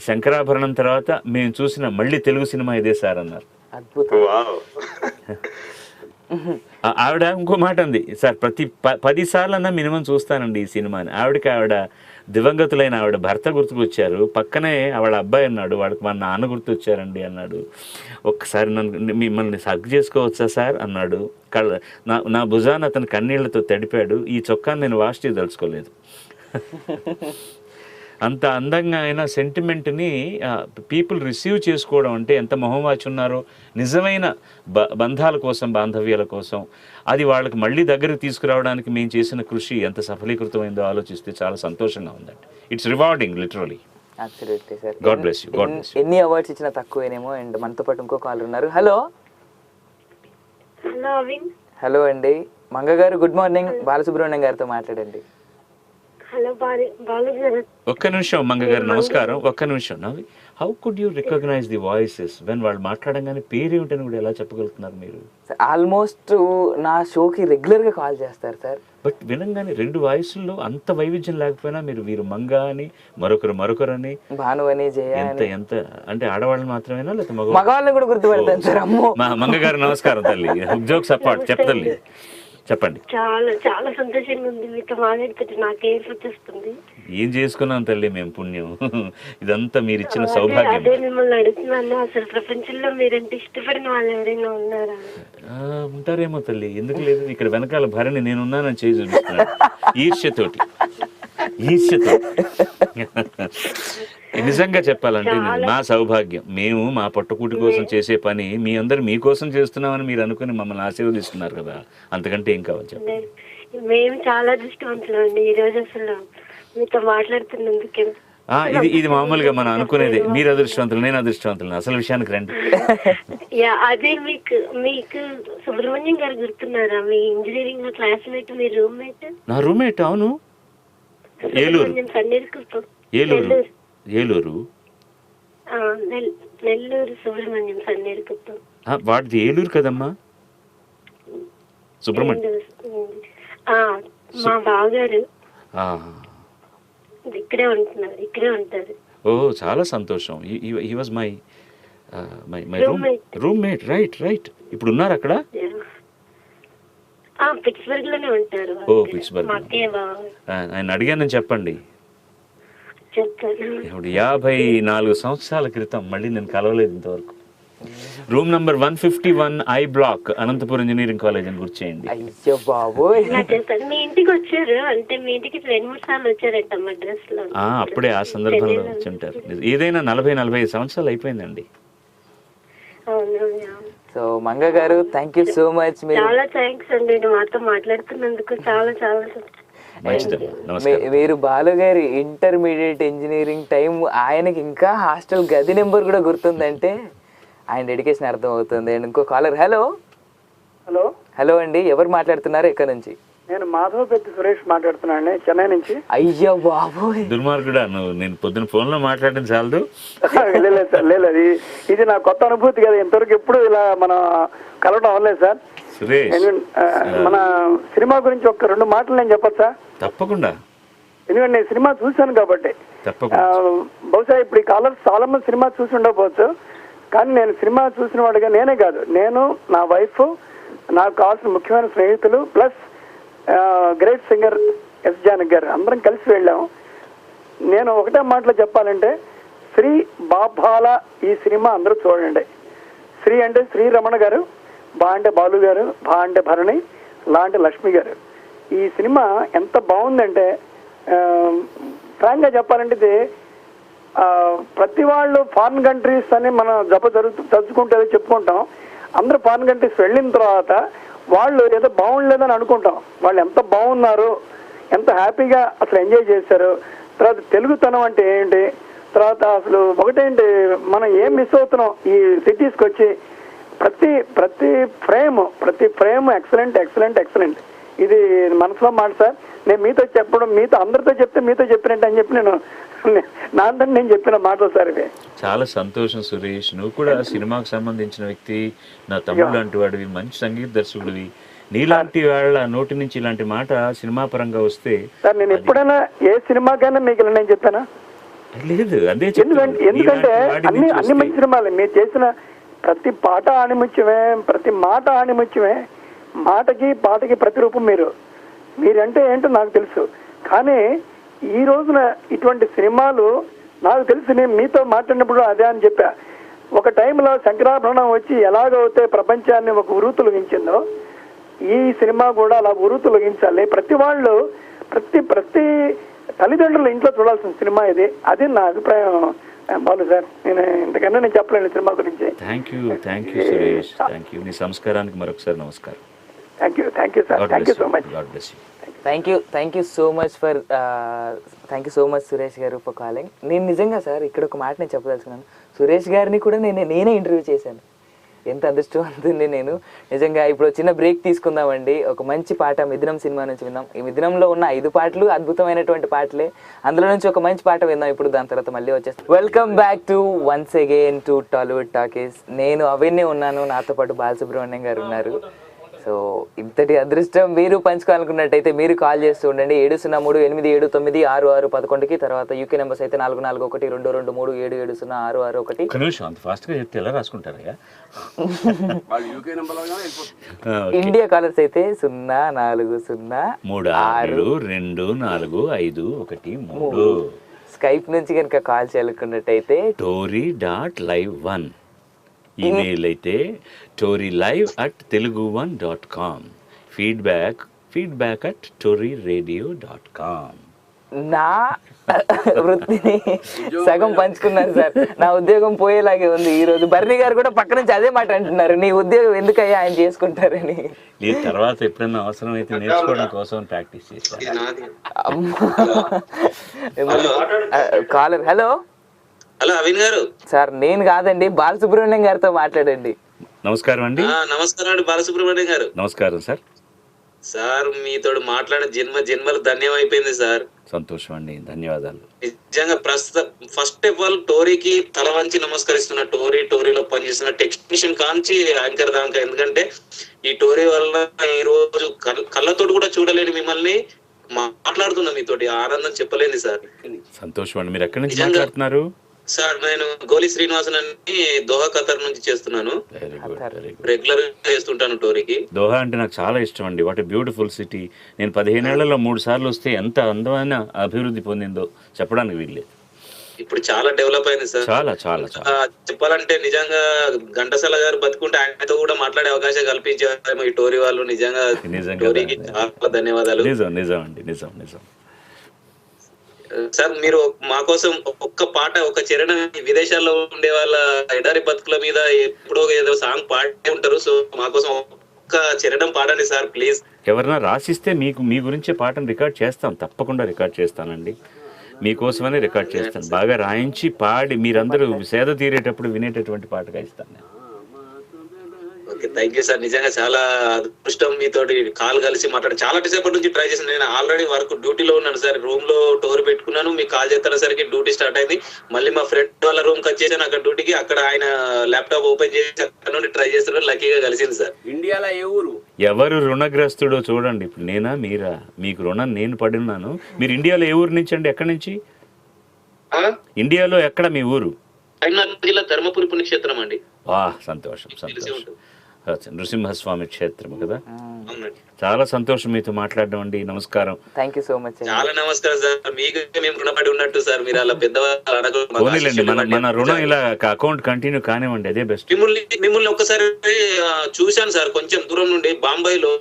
శంకరాభరణం తర్వాత మేము చూసిన మళ్ళీ తెలుగు సినిమా ఇదే సార్ అన్నారు. ఆవిడ ఇంకో మాట అంది, సార్ ప్రతి 10 సార్లన్నా మినిమం చూస్తానండి ఈ సినిమాని. ఆవిడ దివంగతులైన ఆవిడ భర్త గుర్తుకొచ్చారు, పక్కనే వాళ్ళ అబ్బాయి అన్నాడు, వాళ్ళకి మా నాన్న గుర్తొచ్చారండి అన్నాడు. ఒక్కసారి మిమ్మల్ని హగ్ చేసుకోవచ్చా సార్ అన్నాడు. నా భుజాన్ని అతను కన్నీళ్లతో తడిపాడు. ఈ చొక్కాని నేను వాష్ చేయదలుచుకోలేదు. అంత అందంగా అయిన సెంటిమెంట్ని పీపుల్ రిసీవ్ చేసుకోవడం అంటే ఎంత మొహమాచి ఉన్నారో. నిజమైన బంధాల కోసం, బాంధవ్యాల కోసం అది వాళ్ళకి మళ్ళీ దగ్గరికి తీసుకురావడానికి మేము చేసిన కృషి ఎంత సఫలీకృతమైందో ఆలోచిస్తే చాలా సంతోషంగా ఉందండి. It's rewarding literally. Absolutely sir. God bless you. God bless you. ఎన్ని అవార్డ్స్ ఇచ్చినా తక్కువేనేమో. అండ్ మనతో పాటు ఇంకో కాలర్ ఉన్నారు. Hello hello అవిన్. హలో అండి, మంగ గారు గుడ్ మార్నింగ్. బాలసుబ్రహ్మణ్యం గారితో మాట్లాడండి. హలో బాలు గారు. ఒక్క నిమిషం మంగ గారు, నమస్కారం. ఒక్క నిమిషం. How could you recognise the voices when వాళ్ళు మాట్లాడంగానే పేరేమిటని కూడా ఎలా చెప్పగలుగుతున్నారు మీరు? ఆల్మోస్ట్ నా షోకి రెగ్యులర్ గా కాల్ చేస్తారు సార్. బట్ వినంగానే 2 వాయిస్ల్లో అంత వైవిధ్యం లేకపోయినా మీరు వీరు మంగ అని మరొకరని భాను అని జయ ఎంత అంటే ఆడవాళ్ళు మాత్రమేనా లేకపోతే మగవాళ్ళని కూడా గుర్తుపెడతాను సార్. అమ్మో మంగ గారు నమస్కారం తల్లి. జోక్స్ అపార్ట్ చెప్పండి. చాలా చాలా సంతోషంగా ఉంది మీతో మాట్లాడుతుంటే. నాకే గుర్తొస్తుంది. ఏం చేసుకున్నాం తల్లి మేము పుణ్యం. ఇదంతా మీరు ఇచ్చిన సౌభాగ్యం. అదే మిమ్మల్ని అడుగుతున్నాను, అసలు ప్రపంచంలో మీరంటే ఇష్టపడిన వాళ్ళు ఎవరైనా ఉన్నారా? ఉంటారేమో తల్లి, ఎందుకు లేదు. ఇక్కడ వెనకాల భరణి నేనున్నానని చేయి చూపిస్తున్నాను ఈర్ష్యతోటి. నిజంగా చెప్పాలంటే మా సౌభాగ్యం. మేము మా పట్టుకూటి కోసం చేసే పని మీ అందరు మీకోసం చేస్తున్నామని మీరు అనుకుని మమ్మల్ని ఆశీర్వదిస్తున్నారు కదా, అంతకంటే ఏం కావాలి చెప్పండి. మేము చాలా అదృష్టవంతులు అండి ఈ రోజు అసలు మీతో మాట్లాడుతున్నందుకే. ఇది మామూలుగా మనం అనుకునేది. మీరు అదృష్టవంతులు, నేను అదృష్టవంతులు. అసలు విషయానికి రండి. అదే మీకు సుబ్రహ్మణ్యం గారు గుర్తున్నారా? మీ ఇంజనీరింగ్ లో క్లాస్మేట్, మీ రూమ్మేట్. నా రూమ్మేట్? అవును. ఏలూరు నెల్లూరు సుబ్రహ్మణ్యం సన్నేరుకుప్పం. వాడిది ఏలూరు కదమ్మా సుబ్రహ్మణ్యం. మా బావగారు ఇక్కడే ఉంటారు. ఓ చాలా సంతోషం. He was my roommate. Right. ఇప్పుడు ఉన్నారు అక్కడ? పిట్స్బర్గ్ లోనే ఉంటారు. ఓ పిట్స్బర్గ్. ఆయన అడిగానని చెప్పండి. ఇప్పుడు 54 సంవత్సరాల క్రితం మళ్ళీ నేను కలవలేదు ఇంతవరకు. Room number 151 I block, Anantapuram engineering college అని గుర్చేయండి. అయ్యో బాబోయ్. మీ ఇంటికి వచ్చారు అంటే మీ ఇంటికి 2-3 సార్లు వచ్చారంట మద్రాస్ లో. అప్పుడే ఆ సందర్భంలో వచ్చుంటారు. ఏదైనా 40-45 సంవత్సరాలు అయిపోయిందండి. సో మంగ గారు థ్యాంక్ యూ సో మచ్. చాలా థ్యాంక్స్ అండి మాతో మాట్లాడుతున్నందుకు. చాలా మీరు బాలు గారి ఇంటర్మీడియట్ ఇంజనీరింగ్ టైం ఆయనకి ఇంకా హాస్టల్ గది నెంబర్ కూడా గుర్తుందంటే ఆయన డెడికేషన్ అర్థం అవుతుంది. అండ్ ఇంకో కాలర్. హలో అండి, ఎవరు మాట్లాడుతున్నారు, ఎక్కడి నుంచి? నేను మాధవపెద్ది సురేష్ మాట్లాడుతున్నాను, చెన్నై నుంచి. అయ్యో బాబోయ్, దుర్మార్గుడా నువ్వు. నేను పొద్దున ఫోన్ లో మాట్లాడడం చాలదు. లేదు సార్, లేదు, ఇది నా కొత్త అనుభూతి కదా. ఇంతవరకు ఎప్పుడు ఇలా మనం కలవడం అవ్వలేదు సార్. సురేష్, మన సినిమా గురించి ఒక 2 మాటలు నేను చెప్పచ్చా? తప్పకుండా. ఎందుకంటే నేను సినిమా చూశాను కాబట్టి. బహుశా ఇప్పుడు ఈ కాలర్స్ చాలా మంది సినిమా చూసి ఉండకపోవచ్చు, కానీ నేను సినిమా చూసిన వాడిగా నేనే కాదు, నేను, నా వైఫ్, నాకు కావాల్సిన ముఖ్యమైన స్నేహితులు, plus great singer S Janaki garu అందరం కలిసి వెళ్ళాము. నేను ఒకటే మాటలో చెప్పాలంటే, శ్రీ బాబాల ఈ సినిమా అందరూ చూడండి. శ్రీ అంటే శ్రీ రమణ గారు, బా అంటే బాలు గారు, భా అంటే భరణి, లా అంటే లక్ష్మి గారు. ఈ సినిమా ఎంత బాగుందంటే, ఫ్రాంక్గా చెప్పాలంటే ఇది ప్రతి వాళ్ళు ఫారిన్ కంట్రీస్ అని మనం తలుచుకుంటే చెప్పుకుంటాం. అందరూ ఫారిన్ కంట్రీస్ వెళ్ళిన తర్వాత వాళ్ళు ఏదో బాగుండలేదని అనుకుంటాం. వాళ్ళు ఎంత బాగున్నారు, ఎంత హ్యాపీగా అసలు ఎంజాయ్ చేశారు. తర్వాత తెలుగుతనం అంటే ఏంటి, తర్వాత అసలు ఒకటేంటి మనం ఏం మిస్ అవుతున్నాం ఈ సిటీస్కి వచ్చి. ప్రతి ఫ్రేమ్ ఎక్సలెంట్. ఇది మనసులో మాట సార్. నేను మీతో చెప్పడం, మీతో అందరితో చెప్తే మీతో చెప్పినట్టు అని చెప్పి నా అంతా నేను చెప్పిన మాటలు సార్ ఇవి. చాలా సంతోషం సురేష్. నువ్వు కూడా సినిమాకు సంబంధించిన వ్యక్తి, నా తమ్ముడు లాంటి వాడివి, మంచి సంగీత దర్శకుడివి. నీలాంటి వాళ్ళ నోటి నుంచి ఇలాంటి మాట సినిమా పరంగా వస్తే సార్, నేను ఎప్పుడైనా ఏ సినిమాకైనా మీకు నేను చెప్పానా? లేదు, అదే. ఎందుకంటే అన్ని మంచి సినిమాలు మీరు చేసిన ప్రతి పాట ఆణిముత్యమే, ప్రతి మాట ఆణిముత్యమే. మాటకి పాటకి ప్రతిరూపం మీరంటే ఏంటో నాకు తెలుసు. కానీ ఈ రోజున ఇటువంటి సినిమాలు నాకు తెలిసి నేను మీతో మాట్లాడినప్పుడు అదే అని చెప్పా. ఒక టైంలో శంకరాభరణం వచ్చి ఎలాగైతే ప్రపంచాన్ని ఒక ఉరుతులగించిందో, ఈ సినిమా కూడా అలా ఉరుతులగించాలి. ప్రతి వాళ్ళు ప్రతి తల్లిదండ్రులు ఇంట్లో చూడాల్సిన సినిమా ఇది. అది నా అభిప్రాయం బాలు సార్. నేను ఇంతకన్నా నేను చెప్పలేను సినిమా గురించి. Thank you Suresh. Thank you. నీ సంస్కారానికి మరొకసారి నమస్కారం. Thank you sir. Thank you so much. God bless you. Thank you so much Suresh గారు ఫర్ కాలింగ్. నేను నిజంగా సార్ ఇక్కడ ఒక మాట నేను చెప్పదలుచుకున్నాను. సురేష్ గారిని కూడా నేనే ఇంటర్వ్యూ చేశాను. ఎంత అదృష్టవంతుంది నేను నిజంగా. ఇప్పుడు చిన్న బ్రేక్ తీసుకుందామండి. ఒక మంచి పాట మిథునం సినిమా నుంచి విందాం. ఈ మిథునంలో ఉన్న 5 పాటలు అద్భుతమైనటువంటి పాటలే. అందులో నుంచి ఒక మంచి పాట విందాం ఇప్పుడు. దాని తర్వాత మళ్ళీ వచ్చేస్తాం. Welcome back to once again to Tollywood talkies. నేను అవిన్నే ఉన్నాను, నాతో పాటు బాలసుబ్రహ్మణ్యం గారు ఉన్నారు. సో ఇంతటి అదృష్టం మీరు పంచుకోవాలనుకున్నట్టయితే మీరు కాల్ చేస్తూ ఉండండి 703-879-6611కి. తర్వాత యూకే నెంబర్స్ అయితే 441223770661. ఒక నిమిషం అంత ఫాస్ట్గా చెప్తే ఎలా రాసుకుంటారయ్యా? ఇండియా కాలర్స్ అయితే 04036242513. స్కైప్ నుంచి కనుక కాల్ చేయాలనుకున్నట్టయితే tory.live1. ఈమెయిల్ అయితే torylive@telugu1.com. feedback@toryradio.com. నా వృత్తిని సగం పంచుకున్నాను సార్. నా ఉద్యోగం పోయేలాగే ఉంది ఈరోజు. బర్నీ గారు కూడా పక్క నుంచి అదే మాట అంటున్నారు, నీ ఉద్యోగం ఎందుకయ్యా ఆయన చేసుకుంటారని. ఈ తర్వాత ఎప్పుడైనా అవసరం అయితే నేర్చుకోవడం కోసం ప్రాక్టీస్ చేశాను. కాలర్ హలో అవిన్ గారు. సార్ నేను కాదండి, బాలసుబ్రహ్మణ్యం గారితో మాట్లాడండి. నమస్కారం అండి. నమస్కారం అండి బాలసుబ్రహ్మణ్యం గారు. నమస్కారం సార్. సార్ మీతో మాట్లాడిన జన్మలు ధన్యం అయిపోయింది సార్. సంతోషం అండి, ధన్యవాదాలు. నిజంగా ఫస్ట్ ఆఫ్ ఆల్ టోరీకి తల వంచి నమస్కరిస్తున్నా. టోరీలో పనిచేస్తున్న టెక్నీషియన్ కాంచి యాంకర్ దాకా. ఎందుకంటే ఈ టోరీ వల్ల ఈ రోజు కళ్ళతోటి కూడా చూడలేని మిమ్మల్ని మాట్లాడుతున్నా మీతోటి. ఆనందం చెప్పలేంది సార్. సంతోషం అండి. మీరు ఎక్కడి నుంచి మాట్లాడుతున్నారు? సార్ నేను గోలి శ్రీనివాసన్ అని దోహా ఖతర్ నుంచి చేస్తున్నాను. రెగ్యులర్ గా చేస్తుంటాను టోరీకి. దోహా అంటే నాకు చాలా ఇష్టం అండి. What a beautiful city. నేను 15 ఏళ్లలో 3 సార్లు వస్తే ఎంత అందమైన అభివృద్ధి పొందిందో చెప్పడానికి వీల్లేదు. ఇప్పుడు చాలా డెవలప్ అయింది సార్. చాలా చాలా చెప్పాలంటే నిజంగా ఘంటసాల గారు బతుకుంటే ఆయనతో కూడా మాట్లాడే అవకాశం కల్పించారు ఈ టోరీ వాళ్ళు. నిజంగా టోరీకి చాలా ధన్యవాదాలు. నిజం నిజం అండి, నిజం నిజం. సార్ మీరు మా కోసం ఒక్క పాట, ఒక చరణం విదేశాల్లో ఉండే వాళ్ళ ఎడారి బతుకుల మీద ఎప్పుడో ఏదో సాంగ్ పాడే ఉంటారు. సో మా కోసం ఒక్క చరణం పాడండి సార్ ప్లీజ్. ఎవరన్నా రాసిస్తే మీ గురించే పాటను రికార్డ్ చేస్తాం, తప్పకుండా రికార్డ్ చేస్తానండి. మీకోసమనే రికార్డ్ చేస్తాను. బాగా రాయించి పాడి మీరందరూ సేద తీరేటప్పుడు వినేటటువంటి పాటగా ఇస్తాను నేను. Okay, thank you sir. నిజంగా చాలా అదృష్టం మీతోటి కాల్ కలిసి మాట్లాడి. చాలా సేపటి నుంచి ట్రై చేశాను. నేను ఆల్రెడీ వర్క్ డ్యూటీలో ఉన్నాను సార్. రూమ్ లో టోర్ పెట్టుకున్నాను. మీకు కాల్ చేసేసరికి డ్యూటీ స్టార్ట్ అయింది. మళ్ళీ మా ఫ్రెండ్ వాళ్ళ రూమ్ కి వచ్చేసాను అక్కడ డ్యూటీకి. అక్కడ ఆయన ల్యాప్టాప్ ఓపెన్ చేసి అక్కడ నుండి ట్రై చేస్తున్నాను. లక్కీగా కలిసింది సార్. ఇండియాలో ఏ ఊరు? ఎవరు రుణగ్రస్తుడో చూడండి. ఇప్పుడు నేనా మీరా? మీకు రుణం నేను పడినాను. మీరు ఇండియాలో ఏ ఊరు నుంచి అండి? ఎక్కడి నుంచి? ఇండియాలో ఎక్కడ మీ ఊరు? జిల్లా ధర్మపురి పుణ్యక్షేత్రం అండి. సంతోషం సంతోషం. నృసింహస్వామి క్షేత్రం కదా. చాలా సంతోషం మీతో మాట్లాడడం అండి. నమస్కారం. Thank you so much. చాలా నమస్కారం సార్. మీకు మేము రుణపడి ఉన్నట్టు సార్. మీరు అలా పెద్దవాళ్ళండి. మన రుణం ఇలా అకౌంట్ కంటిన్యూ కానివ్వండి, అదే బెస్ట్. మిమ్మల్ని ఒక్కసారి చూశాను సార్ కొంచెం దూరం నుండి. బాంబేలో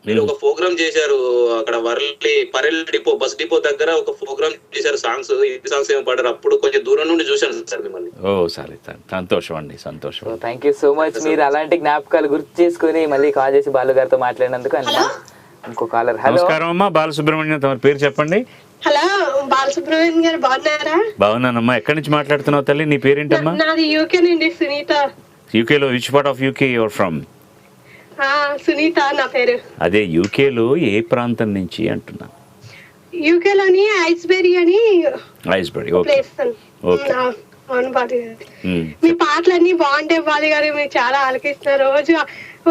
మీరు ఒక ప్రోగ్రామ్ చేశారు అక్కడ పరెల్ డిపో బస్ డిపో దగ్గర ఒక ప్రోగ్రామ్ చేశారు. సాంగ్స్ ఏమో పాడారు. అప్పుడు కొంచెం దూరం నుండి చూశాను సార్ మిమ్మల్ని. సరే, సంతోషం అండి, సంతోషం. Thank you so much. మీరు అలాంటి జ్ఞాపకాలు గుర్తు చేసుకుని మళ్ళీ కాల్ చేసి బాలు గారితో మాట్లాడినందుకు. ఇంకో కాలర్. నమస్కారం అమ్మా. బాలసుబ్రహ్మణ్యం, తమ పేరు చెప్పండి. హలో బాలసుబ్రహ్మణ్యం గారు, బాగున్నారా? బాగున్నానమ్మా. ఎక్కడి నుంచి మాట్లాడుతున్నావు తల్లి? నీ పేరేంటమ్మా? నాది యూకే నుండి సునీత. యూకేలో which part of UK your from? Sunitha నా పేరు. అదే యూకేలో ఏ ప్రాంతం నుంచి అంటున్నా? యూకేలోని ఐస్బెరీ అని ఐస్బెరీ. మీ పాటలన్నీ బాగుంటాయి బాలు గారు. మీరు చాలా ఆలకిస్తున్నారు. రోజు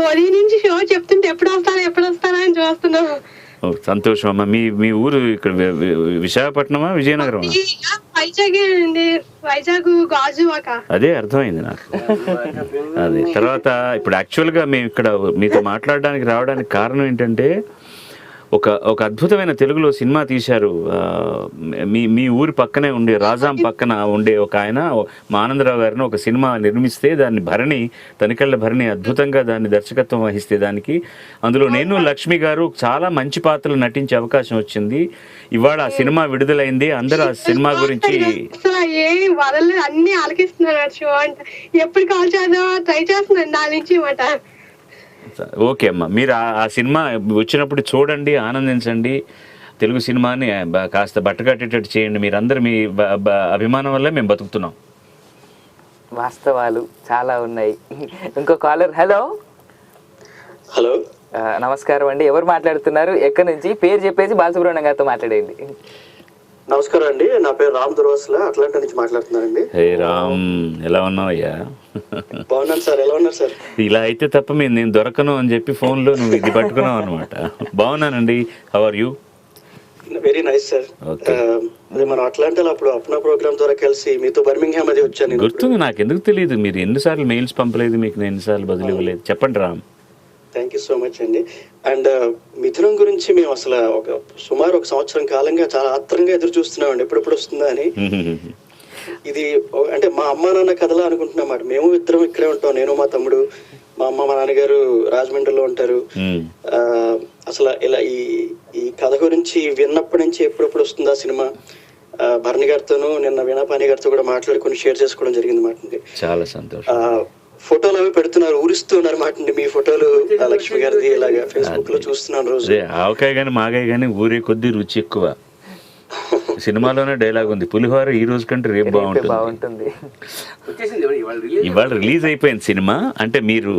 ఉదయం నుంచి షో చెప్తుంటే ఎప్పుడు వస్తారా అని చూస్తున్నాం. సంతోషం అమ్మా. మీ ఊరు ఇక్కడ విశాఖపట్నమా విజయనగరం? వైజాగ్ అండి. వైజాగ్ గాజువాక. అదే అర్థమైంది నాకు. అదే తర్వాత ఇప్పుడు యాక్చువల్గా మేము ఇక్కడ మీతో మాట్లాడడానికి రావడానికి కారణం ఏంటంటే ఒక అద్భుతమైన తెలుగులో సినిమా తీశారు. మీ ఊరి పక్కనే ఉండే రాజాం పక్కన ఉండే ఒక ఆయన మా ఆనందరావు గారిని ఒక సినిమా నిర్మిస్తే దాన్ని తనికెళ్ళ భరణి అద్భుతంగా దాన్ని దర్శకత్వం వహిస్తే దానికి అందులో నేను లక్ష్మి గారు చాలా మంచి పాత్రలు నటించే అవకాశం వచ్చింది. ఇవాళ ఆ సినిమా విడుదలైంది. అందరూ ఆ సినిమా గురించి అన్ని ఆలకిస్తున్నారు. షో అంటే ఎప్పుడు కాల్ చేద్దాం ట్రై చేస్తున్నాను దాని నుంచి మాట. ఓకే అమ్మా, మీరు ఆ సినిమా వచ్చినప్పుడు చూడండి, ఆనందించండి. తెలుగు సినిమాని కాస్త బట్టకట్టేటట్టు చేయండి. మీరందరూ మీ అభిమానం వల్ల మేము బతుకుతున్నాం. వాస్తవాలు చాలా ఉన్నాయి. ఇంకో కాలర్. హలో హలో, నమస్కారం అండి. ఎవరు మాట్లాడుతున్నారు, ఎక్కడి నుంచి? పేరు చెప్పేసి బాలసుబ్రహ్మణ్యం గారితో మాట్లాడేయండి. నమస్కారం అండి. నా పేరు రామ్ దుర్వాసుల, అట్లాంటా నుంచి మాట్లాడుతున్నానండి. హే రామ్, ఎలా ఉన్నావయ్యా? బాగున్నాను సార్, ఎలా ఉన్నారు సార్? ఇలా అయితే తప్ప నేను దొరకను అని చెప్పి ఫోన్లో నువ్వు ఇది పట్టుకున్నావు అనమాట. బాగున్నానండి, how are you? Very nice sir. అదే మనం అట్లాంటాలో అప్పుడు అప్నా ప్రోగ్రామ్ ద్వారా కలిసి మీతో బర్మింగ్హామ్ అది వచ్చాను. గుర్తుంది, నాకు ఎందుకు తెలియదు. మీరు ఎన్నిసార్లు మెయిల్స్ పంపలేదు, మీకు నేను ఎన్నిసార్లు బదులు ఇవ్వలేదు. చెప్పండి Ram. Thank you so much అండి. అండ్ మిథునం గురించి మేము అసలు సుమారు 1 సంవత్సరం కాలంగా చాలా ఆత్రంగా ఎదురు చూస్తున్నామండి, ఎప్పుడెప్పుడు వస్తుందా అని. ఇది అంటే మా అమ్మా నాన్న కథలా అనుకుంటున్నామాట. మేము ఇద్దరం ఇక్కడే ఉంటాం, నేను మా తమ్ముడు. మా అమ్మ మా నాన్నగారు రాజమండ్రిలో ఉంటారు. అసలు ఇలా ఈ కథ గురించి విన్నప్పటి నుంచి ఎప్పుడెప్పుడు వస్తుందా సినిమా, భరణి గారితోనూ నిన్న వీణాపాణి గారితో కూడా మాట్లాడుకుని షేర్ చేసుకోవడం జరిగింది మాట. చాలా సంతోషం. ఫోటోలు అవి పెడుతున్నారు, ఊరిస్తున్నారు మాట. మీ ఫోటోలు లక్ష్మి గారిది ఇలాగా ఫేస్బుక్ లో చూస్తున్నాను రోజు. ఆవకాయ గాని మాగాయ గాని ఊరే కొద్ది రుచి ఎక్కువ. సినిమాలోనే డైలాగ్ ఉంది, పులిహోర ఈ రోజు కంటే రేపు బాగుంటుంది. ఇవాళ రిలీజ్ అయిపోయింది సినిమా. అంటే మీరు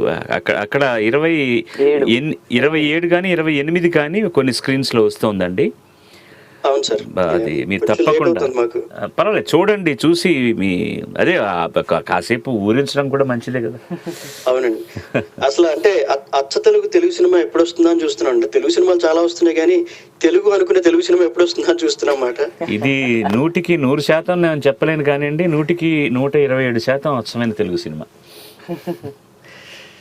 అక్కడ 27 కానీ 28 కానీ కొన్ని స్క్రీన్స్ లో వస్తుందండి. అవును సార్, అది మీరు తప్పకుండా పర్వాలేదు చూడండి, చూసి మీ అదే కాసేపు ఊరించడం కూడా మంచిదే కదా. అవునండి, అసలు అంటే అచ్చ తెలుగు సినిమా ఎప్పుడు వస్తుందా అని చూస్తున్నాం. అంటే తెలుగు సినిమాలు చాలా వస్తున్నాయి కానీ తెలుగు అనుకునే తెలుగు సినిమా ఎప్పుడు వస్తుందా అని చూస్తున్నాం అన్నమాట. ఇది 100కి 100% నేను చెప్పలేను కానివ్వండి, 100కి 127% అచ్చమైన తెలుగు సినిమా.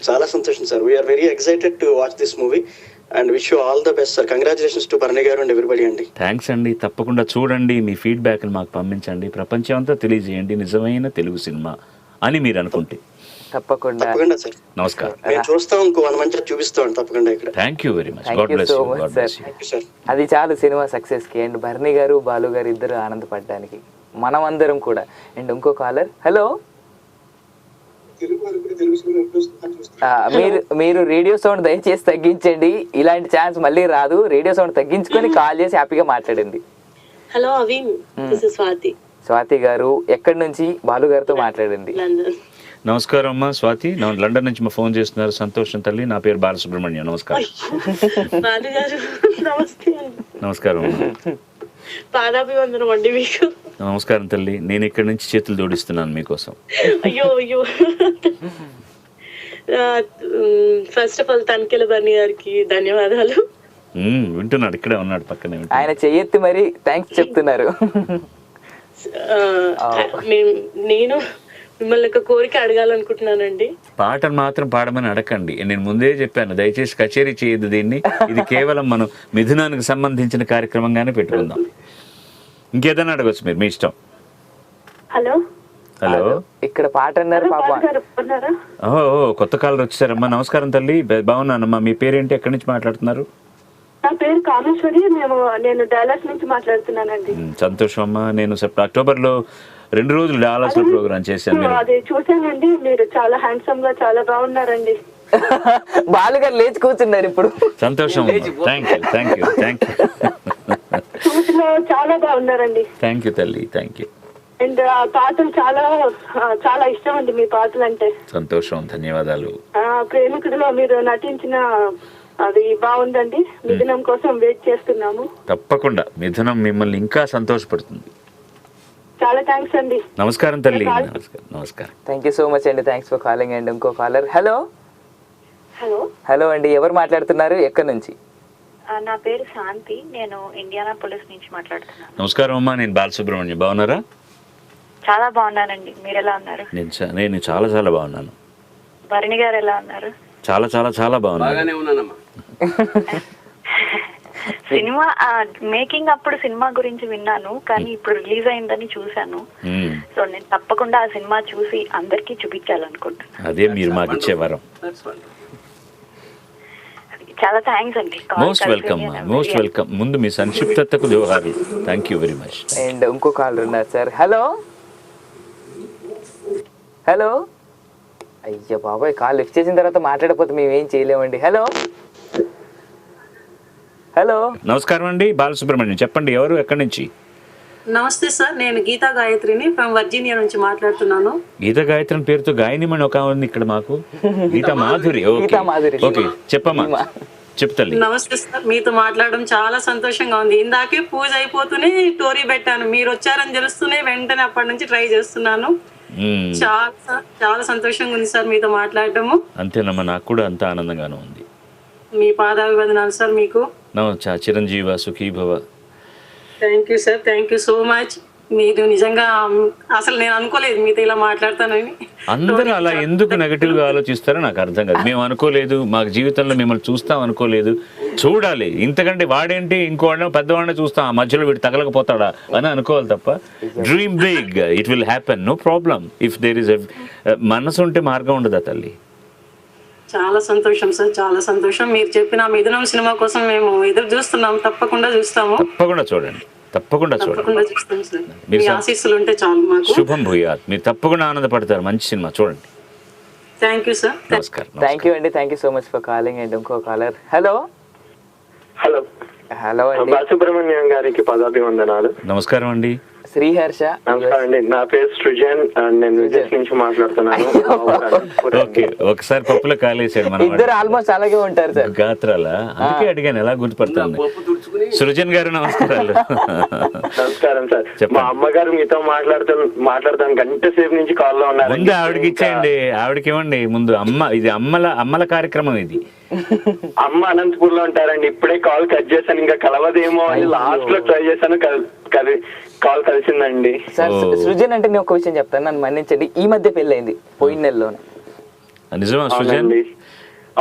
చాలా సంతోషం సార్. We are very excited to watch this movie and wish you all the best sir. Congratulations to Bharani garu and everybody అండి. థ్యాంక్స్ అండి. తప్పకుండా చూడండి, మీ ఫీడ్బ్యాక్ని మాకు పంపించండి, ప్రపంచం అంతా తెలియజేయండి నిజమైన తెలుగు సినిమా అని మీరు అనుకుంటే. తప్పకుండా సార్. నమస్కారం. మేము చూస్తాం, ఇంకో 1 మంత్ చూపిస్తాం తప్పకుండా ఇక్కడ. Thank you very much. God bless you sir. అది చాలు సినిమా సక్సెస్ కి. అండ్ భరణి గారు బాలు గారు ఇద్దరు ఆనందపడడానికి, మనం అందరం కూడా. అండ్ ఇంకో కాలర్. హలో, మీరు రేడియో సౌండ్ దయచేసి తగ్గించండి, ఇలాంటి ఛాన్స్ మళ్ళీ రాదు. రేడియో సౌండ్ తగ్గించుకొని కాల్ చేసి హ్యాపీగా మాట్లాడండి. Hello Avin, this is Swathi. Swathi గారు ఎక్కడి నుంచి? బాలు గారితో మాట్లాడండి. నమస్కారం అమ్మా స్వాతి, లండన్ నుంచి మా ఫోన్ చేస్తున్నారు. సంతోషం తల్లి, నా పేరు బాలసుబ్రహ్మణ్యం. నమస్కారం. నమస్కారం. పాదాభివందనం అండి మీకు. నమస్కారం తల్లి, నేను ఇక్కడి నుంచి చేతులు జోడిస్తున్నాను మీకోసం. అయ్యో అయ్యో. First of all Tanikella Bharani గారికి ధన్యవాదాలు. వింటున్నాడు, ఇక్కడే ఉన్నాడు పక్కనే. ఆయన చెయ్యెత్తి మరి థ్యాంక్స్ చెప్తున్నారు. నేను మిమ్మల్ని ఒక కోరిక అడగాలనుకుంటున్నానండి. పాటను మాత్రం పాడమని అడగండి. నేను ముందే చెప్పాను, దయచేసి కచేరీ చేయొద్దు దీన్ని. ఇది కేవలం మనం మిథునానికి సంబంధించిన కార్యక్రమంగానే పెట్టుకుందాం. ఇంకేదైనా అడగచ్చు మీరు, మీ ఇష్టం. హలో హలో, ఇక్కడ పాట అన్నారు పాప. ఓహో, కొత్త కాలర్ వచ్చారమ్మా. నమస్కారం తల్లి, బాగున్నానమ్మా. మీ పేరేంటి, ఎక్కడి నుంచి మాట్లాడుతున్నారు? నా పేరు కామేశ్వరి, నేను డాలస్ నుంచి మాట్లాడుతున్నానండి. సంతోషం అమ్మా. నేను అక్టోబర్లో 2 రోజులు డాలస్ లో ప్రోగ్రామ్ చేశాను. అది చూసానండి, మీరు చాలా హ్యాండ్సమ్ గా చాలా బాగున్నారండి. బాలు గారు లేచి కూర్చున్నారు ఇప్పుడు. సంతోషం, thank you thank you thank you. చాలా బాగున్నారండి. థ్యాంక్ యూ తల్లి, థ్యాంక్ యూ. అండ్ ఆ పాటలు చాలా చాలా ఇష్టం అండి, మీ పాటలు అంటే. సంతోషం, ధన్యవాదాలు. ప్రేమికుడిలో మీరు నటించిన అది బాగుందండి. మిథునం కోసం వెయిట్ చేస్తున్నాము. తప్పకుండా మిథునం మిమ్మల్ని ఇంకా సంతోషపడుతుంది. చాలా థ్యాంక్స్ అండి. నమస్కారం తల్లి. నమస్కారం. థ్యాంక్ యూ సో మచ్ అండి. Thanks for calling. అండ్ ఇంకో కాలర్. హలో. హలో అండి, ఎవరు మాట్లాడుతున్నారు, ఎక్కడి నుంచి? నా పేరు శాంతి, నేను ఇండియానాపోలిస్ నుంచి మాట్లాడుతున్నాను. నమస్కారం అమ్మా, నేను బాలసుబ్రహ్మణ్యం. బాగున్నారా? చాలా బాగున్నానండి, మీరు ఎలా ఉన్నారు? నేను చాలా చాలా బాగున్నాను. భరణి గారు ఎలా ఉన్నారు? చాలా చాలా చాలా బాగున్నాను. సినిమా మేకింగ్ అప్పుడు సినిమా గురించి విన్నాను, కానీ ఇప్పుడు రిలీజ్ అయిందని చూసాను. సో నేను తప్పకుండా ఆ సినిమా చూసి అందరికీ చూపించాలనుకుంటున్నాను. అదే మీరు మాకు ఇచ్చే వరం. చాలా థ్యాంక్స్ అండి. Most welcome, most welcome. ముందు మీ సంక్షిప్తతకు జోహార్లు. Thank you very much. And ఇంకో కాలర్ ఉన్నారు సార్. హలో. హలో. అయ్యో బాబాయ్, కాల్ లిఫ్ట్ చేసిన తర్వాత మాట్లాడకపోతే మేము ఏం చేయలేమండి. హలో హలో, నమస్కారం అండి, బాలసుబ్రహ్మణ్యం. చెప్పండి, ఎవరు, ఎక్కడి నుంచి? నమస్తే సార్, నేను గీతా గాయత్రిని ఫ్రమ్ వర్జీనియా నుంచి మాట్లాడుతున్నాను. గీతా గాయత్రి పేరుతో గాయనిమని ఒక ఉంది ఇక్కడ మాకు. గీతా మాధురి. ఓకే, చెప్పమ్మా, చెప్తాలి. నమస్తే సార్, మీతో మాట్లాడడం చాలా సంతోషంగా ఉంది. ఇందాకే పూజ అయిపోతూనే స్టోరీ పెట్టాను, మీరు వచ్చారని తెలుస్తూనే వెంటనే అప్పటి నుంచి ట్రై చేస్తున్నాను. చాలా చాలా సంతోషంగా ఉంది సార్ మీతో మాట్లాడటము. అంతేనమ్మా, నాకు కూడా అంత ఆనందంగానే ఉంది. మీ పాదాభివందనాలు సార్ మీకు. చిరంజీవ సుఖీ భవ. Thank you sir, thank you so much. మీరు నిజంగా అసలు నేను అనుకోలేదు మీతో ఇలా మాట్లాడతానని. అందరూ అలా ఎందుకు నెగటివ్ గా ఆలోచిస్తారో నాకు అర్థం కాదు. మేము అనుకోలేదు, మాకు జీవితంలో మిమ్మల్ని చూస్తాం అనుకోలేదు. చూడాలి, ఇంతకంటే వాడేంటి, ఇంకోవాడిని పెద్దవాడిని చూస్తాం, ఆ మధ్యలో వీడు తగలకపోతాడా అని అనుకోవాలి తప్ప. Dream big, it will happen, no problem. If there is మనసు ఉంటే మార్గం ఉండదా తల్లి? చాలా సంతోషం సార్, చాలా సంతోషం. మీరు చెప్పిన మిథునం సినిమా కోసం మేము ఎదురు చూస్తున్నాం. తప్పకుండా చూస్తాము. తప్పకుండా చూడండి, తప్పకుండా చూడండి. చూస్తాం సార్. మీ ఆశీస్సులు ఉంటే చాలు మాకు. శుభం భూయాత్. మీరు తప్పకుండా ఆనందపడతారు. మంచి సినిమా చూడండి. Thank you sir. నమస్కారం. థ్యాంక్ యూ అండి, thank you so much for calling. And ఇంకో కాలర్. హలో హలో హలో అండి, బాలసుబ్రహ్మణ్యం గారికి పదాభివందనాలు. నమస్కారం అండి. శ్రీహర్ష. నమస్కారం అండి, నా పేరు సృజన్, నేను విజయ్ నుంచి మాట్లాడుతున్నాను. ఓకే, ఒకసారి పప్పులో కాలేసాడు మన ఇద్దరు ఆల్మోస్ట్ అలాగే ఉంటారు సార్. గాత్రాల, అందుకే అడిగాను ఎలా గుర్తుపడతాను. సృజన్ గారు నమస్కారాలు. నమస్కారం సార్. మా అమ్మగారు మీతో మాట్లాడతాను గంట సేపు నుంచి కాల్లో ఉన్నారు. ముందు ఆవిడకి ఇచ్చేయండి, ఆవిడకి ఇవ్వండి ముందు. ఇది అమ్మల కార్యక్రమం ఇది. అమ్మ అనంతపూర్ లో ఉంటారండి. ఇప్పుడే కాల్ కట్ చేశాను, ఇంకా కలవదేమో అని లాస్ట్ లో ట్రై చేశాను, కాల్ కలిసిందండి. సార్ సృజన్ అంటే నేను ఒక విషయం చెప్తాను, నన్ను మన్నించండి. ఈ మధ్య పెళ్ళైంది, పోయిన నెలలోనే. నిజమా సృజన్?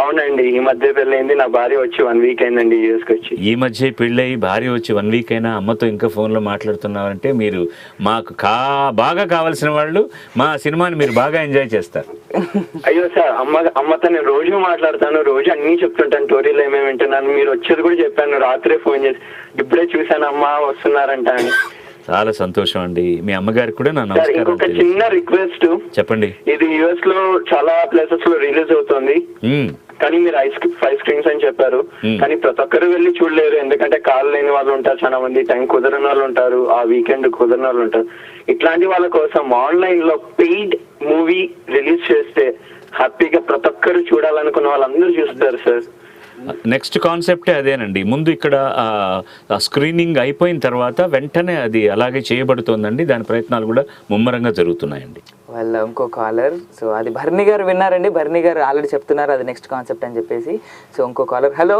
అవునండి, ఈ మధ్య పెళ్ళైంది. నా భార్య వచ్చి 1 వీక్ అయిందండి యూఎస్ కి వచ్చి. ఈ మధ్య పెళ్ళయి భార్య వచ్చి 1 వీక్ అయినా అమ్మతో ఇంకా ఫోన్ లో మాట్లాడుతున్నారంటే మీరు మాకు బాగా కావాల్సిన వాళ్ళు. మా సినిమాని మీరు బాగా ఎంజాయ్ చేస్తారు. అయ్యో సార్, అమ్మతో నేను రోజు మాట్లాడతాను, రోజు అన్ని చెప్తుంటాను, స్టోరీలు ఏమేమి వింటున్నాను. మీరు వచ్చేది కూడా చెప్పాను, రాత్రే ఫోన్ చేసి ఇప్పుడే చూసాను అమ్మ వస్తున్నారంట అని. చాలా సంతోషం అండి. మీ అమ్మగారికి కూడా నా నమస్కారం. ఇంకొక చిన్న రిక్వెస్ట్ చెప్పండి. ఇది యుఎస్ లో చాలా ప్లేసెస్ లో రిలీజ్ అవుతుంది, కానీ మీరు 5 స్క్రీన్స్ అని చెప్పారు. కానీ ప్రతి ఒక్కరు వెళ్ళి చూడలేరు, ఎందుకంటే కాల్ లేని వాళ్ళు ఉంటారు, చాలా మంది టైం కుదరని వాళ్ళు ఉంటారు, ఆ వీకెండ్ కుదరని వాళ్ళు ఉంటారు. ఇట్లాంటి వాళ్ళ కోసం ఆన్లైన్ లో పెయిడ్ మూవీ రిలీజ్ చేస్తే హ్యాపీగా ప్రతి ఒక్కరు చూడాలనుకున్న వాళ్ళందరూ చూస్తారు సార్. నెక్స్ట్ కాన్సెప్టే అదేనండి. ముందు ఇక్కడ స్క్రీనింగ్ అయిపోయిన తర్వాత వెంటనే అది అలాగే చేయబడుతోందండి. దాని ప్రయత్నాలు కూడా ముమ్మరంగా జరుగుతున్నాయండి. వాళ్ళ ఇంకో కాలర్. సో అది భరణి గారు విన్నారండి, భరణి గారు ఆల్రెడీ చెప్తున్నారు అది నెక్స్ట్ కాన్సెప్ట్ అని చెప్పేసి. సో ఇంకో కాలర్. హలో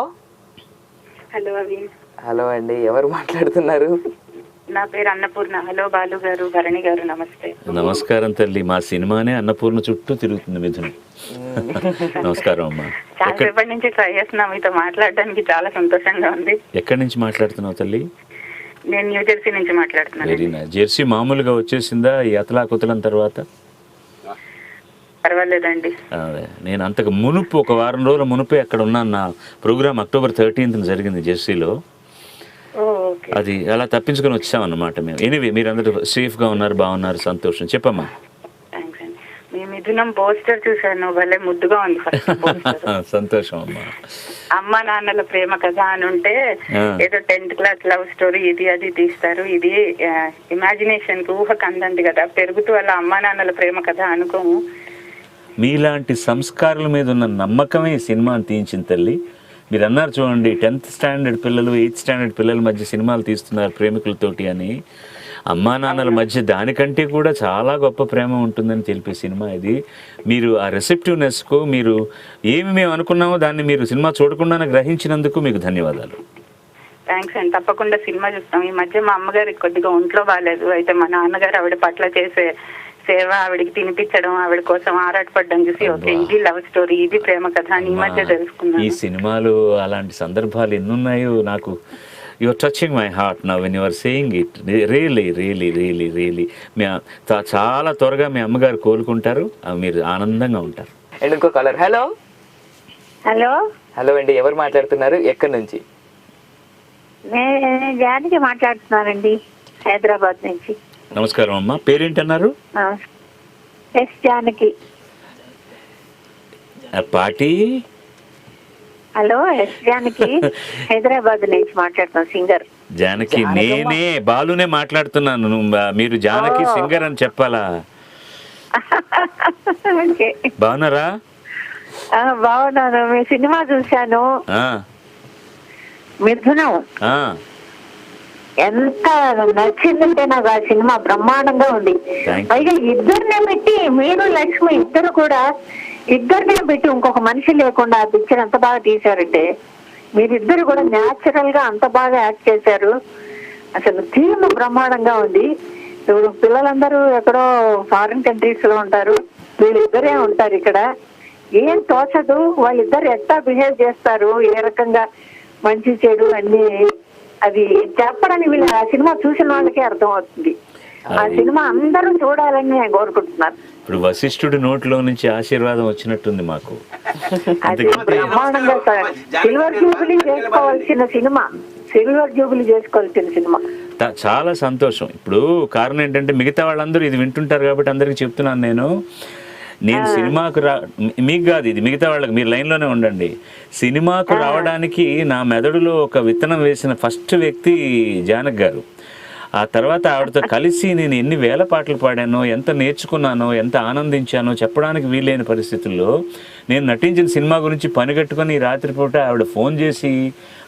హలో అవి. హలో అండి, ఎవరు మాట్లాడుతున్నారు? నా పేరు అన్నపూర్ణ. హలో బాలు గారు, భరణి గారు, నమస్తే. నమస్కారం తల్లి. మా సినిమానే అన్నపూర్ణ చుట్టూ తిరుగుతుంది మిథున్. నమస్కారం అమ్మా. చాలా సేపటి నుంచి ట్రై చేస్తున్నా, మీతో మాట్లాడడానికి చాలా సంతోషంగా ఉంది. ఎక్కడి నుంచి మాట్లాడుతున్నావు తల్లి? నేను న్యూ జెర్సీ నుంచి మాట్లాడుతున్నాను. Very nice. జెర్సీ మామూలుగా వచ్చేసిందా ఈ అతలాకుతలం తర్వాత? పర్వాలేదండి. నేను అంతకు మునుపు ఒక వారం రోజుల మునుపే అక్కడ ఉన్నాను. నా ప్రోగ్రామ్ October 13th జరిగింది జెర్సీలో. అది అలా తప్పించుకొని వచ్చామన్నమాట మేము. ఎనీవే, మీరందరూ సేఫ్ గా ఉన్నారు, బాగున్నారు, సంతోషం. చెప్పమ్మా. థ్యాంక్స్ అండి. మీ మిథునం పోస్టర్ చూసాను, భలే ముద్దుగా ఉంది. సంతోషం అమ్మా. అమ్మ నాన్నల ప్రేమ కథ అని ఉంటే ఏదో 10th క్లాస్ లవ్ స్టోరీ ఇది అది తీస్తారు. ఇది ఇమాజినేషన్ కి ఊహకు అందండి కదా, పెరుగుతూ అలా అమ్మ నాన్నల ప్రేమ కథ అనుకోము. మీలాంటి సంస్కారాల మీద ఉన్న నమ్మకమే ఈ సినిమాని తీయించిన తల్లి. మీరు అన్నారు చూడండి, 10th స్టాండర్డ్ పిల్లలు 8th స్టాండర్డ్ పిల్లల మధ్య సినిమాలు తీస్తున్నారు ప్రేమికులతోటి అని. అమ్మా నాన్నల మధ్య దానికంటే కూడా చాలా గొప్ప ప్రేమ ఉంటుందని తెలిపే సినిమా ఇది. మీరు ఆ రెసెప్టివ్నెస్కు మీరు ఏమి మేము అనుకున్నామో దాన్ని మీరు సినిమా చూడకుండానే గ్రహించినందుకు మీకు ధన్యవాదాలు. థ్యాంక్స్ అండి, తప్పకుండా సినిమా చూస్తాం. ఈ మధ్య మా అమ్మగారికి కొద్దిగా ఒంట్లో బాగాలేదు, అయితే మా నాన్నగారు ఆవిడ పట్ల చేసే సేవ, ఆవిడకి తినిపించడం, ఆవిడ కోసం ఆరాటపడ్డం చూసి ఓకే ఇది లవ్ స్టోరీ, ఇది ప్రేమ కథ అని ఈ మధ్య తెలుసుకున్నాను. ఈ సినిమాలు అలాంటి సందర్భాలు ఎన్నున్నాయో నాకు. You are touching my heart now when you are saying it. Really really really really చాలా త్వరగా మీ అమ్మగారు కోలుకుంటారు, మీరు ఆనందంగా ఉంటారు. అండ్ ఇంకో కాలర్. హలో హలో హలో అండి, ఎవరు మాట్లాడుతున్నారు, ఎక్కడి నుంచి? నేను జానకి మాట్లాడుతున్నానండి, హైదరాబాద్ నుంచి. నమస్కారం అమ్మా, పేరేంటన్నారు? S Janaki. Party hello, S Janaki, Hyderabad నుంచి మాట్లాడుతాం, సింగర్. జానకి నేనే బాలునే మాట్లాడుతున్నాను. మీరు జానకి సింగర్ అని చెప్పాలా? బాగున్నారా? బాగున్నాను. మీ సినిమా చూశాను, మిథునం. ఎంత నచ్చిందంటే నాకు ఆ సినిమా బ్రహ్మాండంగా ఉంది. పైగా ఇద్దరినే పెట్టి, మీరు లక్ష్మి ఇద్దరు కూడా ఇద్దరినే పెట్టి ఇంకొక మనిషి లేకుండా ఆ పిక్చర్ ఎంత బాగా తీశారంటే, మీరిద్దరు కూడా న్యాచురల్ గా అంత బాగా యాక్ట్ చేశారు. అసలు థీమ్ బ్రహ్మాండంగా ఉంది. ఇప్పుడు పిల్లలందరూ ఎక్కడో ఫారిన్ కంట్రీస్ లో ఉంటారు, వీళ్ళిద్దరే ఉంటారు ఇక్కడ. ఏం తోచదు, వాళ్ళిద్దరు ఎట్లా బిహేవ్ చేస్తారు, ఏ రకంగా మంచి చెడు అన్ని, అది చెప్పడానికి వీళ్ళు ఆ సినిమా చూసిన వాళ్ళకే అర్థం అవుతుంది. ఆ సినిమా అందరూ చూడాలని నేను కోరుకుంటున్నాను. ఇప్పుడు వశిష్ఠుడి నోట్లో నుంచి ఆశీర్వాదం వచ్చినట్టుంది మాకు. అది బ్రహ్మాండంగా సిల్వర్ జూబిలీ చేసుకోవాల్సిన సినిమా, సిల్వర్ జూబిలీ చేసుకోవాల్సిన సినిమా. చాలా సంతోషం. ఇప్పుడు కారణం ఏంటంటే మిగతా వాళ్ళందరూ ఇది వింటుంటారు కాబట్టి అందరికీ చెప్తున్నాను నేను సినిమాకు మీకు కాదు, ఇది మిగతా వాళ్ళకి, మీరు లైన్లోనే ఉండండి. సినిమాకు రావడానికి నా మెదడులో ఒక విత్తనం వేసిన ఫస్ట్ వ్యక్తి జానక్ గారు. ఆ తర్వాత ఆవిడతో కలిసి నేను ఎన్ని వేల పాటలు పాడానో, ఎంత నేర్చుకున్నానో, ఎంత ఆనందించానో చెప్పడానికి వీలైన పరిస్థితుల్లో నేను నటించిన సినిమా గురించి పనిగట్టుకొని రాత్రిపూట ఆవిడ ఫోన్ చేసి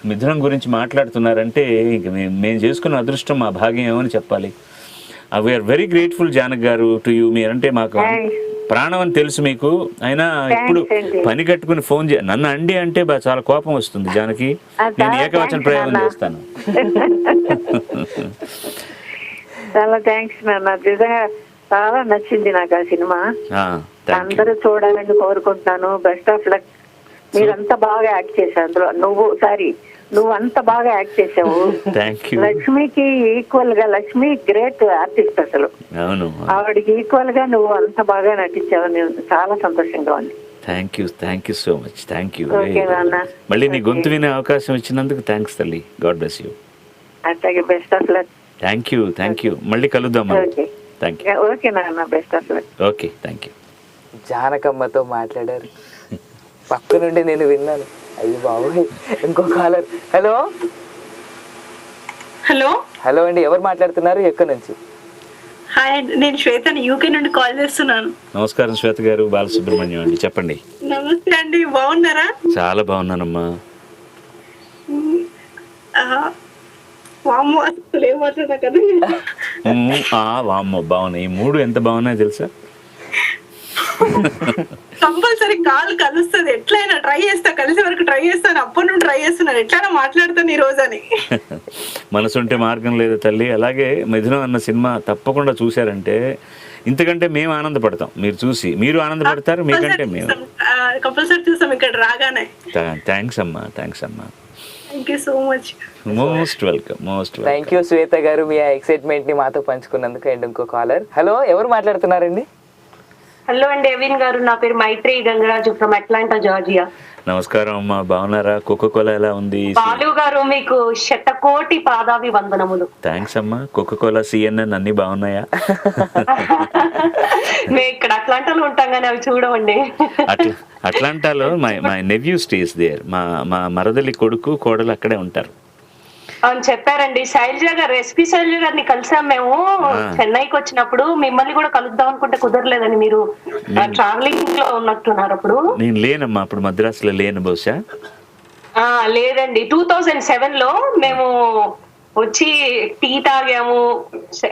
మిథునం గురించి మాట్లాడుతున్నారంటే ఇంక మేము చేసుకున్న అదృష్టం, మా భాగ్యం ఏమని చెప్పాలి. వీఆర్ వెరీ గ్రేట్ఫుల్ జానక్ గారు టు యూ. మీరంటే మాకు ప్రాణం అని తెలుసు మీకు, అయినా ఇప్పుడు పని కట్టుకుని ఫోన్ నన్ను అండి అంటే చాలా కోపం వస్తుంది జానకి. నేను ఏకవచన ప్రయోగం చేస్తాను. చాలా థ్యాంక్స్ నాన్న, నిజంగా చాలా నచ్చింది నాకు ఆ సినిమా. అందరూ చూడాలని కోరుకుంటున్నాను. Best of luck. మీరంతా బాగా యాక్ట్ చేశారు అందులో. నువ్వు అంత బాగా యాక్ట్ చేసావు. లక్ష్మికి ఈక్వల్ గా, లక్ష్మి గ్రేట్ ఆర్టిస్ట్ అసలు. ఆవిడకి ఈక్వల్ గా నువ్వు అంత బాగా నటించావు. నేను చాలా సంతోషంగా ఉంది. Thank you so much. Thank you. మళ్ళీ నీ గొంతు వినే అవకాశం ఇచ్చినందుకు థ్యాంక్స్ తల్లి. God bless you. అట్లాగే best of luck. Thank you. మళ్ళీ కలుద్దాం. Thank you. ఓకే నాన్న, best of luck. Okay, thank you. జానకమ్మతో మాట్లాడారు, పక్క నుండి నేను విన్నాను. అయ్యి బాబోయ్, ఇంకో కాలర్. హలో హలో అండి, ఎవరు మాట్లాడుతున్నారు, ఎక్కడి నుంచి? హాయ్ అండి, నేను శ్వేత యూకే నుండి కాల్ చేస్తున్నాను. నమస్కారం శ్వేత గారు. బాలసుబ్రహ్మణ్యం అండి, చెప్పండి. నమస్తే అండి, బాగున్నారా? చాలా బాగున్నానమ్మా. వామ్మో, అసలు ఏం మాట్లాడా కదా. వామ్మో బాగున్నాయి. ఈ మూడు ఎంత బాగున్నాయో తెలుసా? కంపల్సరీ కాల్ కలుస్తుంది, ఎట్లయినా ట్రై చేస్తా, కలిసి వరకు ట్రై చేస్తాను. అప్పటి నుండి ట్రై చేస్తున్నాను, ఎట్లయినా మాట్లాడతాను ఈ రోజు అని. మనసుంటే మార్గం లేదు తల్లి. అలాగే మిథునం అన్న సినిమా తప్పకుండా చూశారంటే ఇంతకంటే మేము ఆనందపడతాం. మీరు చూసి మీరు ఆనందపడతారు, మీకంటే మేము కంపల్సరీ చూస్తాం ఇక్కడ రాగానే. థ్యాంక్స్ అమ్మా. Thank you so much. Most welcome. Thank you Swetha గారు, మీ ఎక్సైట్మెంట్ ని మాతో పంచుకున్నందుకు. అండ్ ఇంకో కాలర్. హలో, ఎవరు మాట్లాడుతున్నారండి? హలో అండి, ఎవిన్ గారు. నా పేరు మైత్రి గంగరాజు ఫ్రమ్ అట్లాంటా, జార్జియా. నమస్కారం అమ్మా, బాగున్నారా? కోకోకోలా ఎలా ఉంది? బాలు గారు, మీకు శతకోటి పాదాభి వందనములు. థ్యాంక్స్ అమ్మా. కోకోకోలా, CNN అన్ని బాగున్నాయా? మేము ఇక్కడ అట్లాంటాలో ఉంటాం కానీ అవి చూడమండి. అట్లాంటాలో మై నెవ్యూ స్టేస్ దేర్. మా మరదలి కొడుకు కోడలు అక్కడే ఉంటారు. అవును, చెప్పారండి. శైలజ గారు, ఎస్పీ శైలజ గారిని కలిసాం మేము చెన్నైకి వచ్చినప్పుడు. మిమ్మల్ని కూడా కలుద్దాం అనుకుంటే కుదరలేదని, మీరు ట్రావెలింగ్ లో ఉన్నట్టున్నారు అప్పుడు. నేను లేనమ్మా, అప్పుడు మద్రాసులో లేను బహుశా. లేదండి, 2007 లో మేము వచ్చి టీ తాగాము,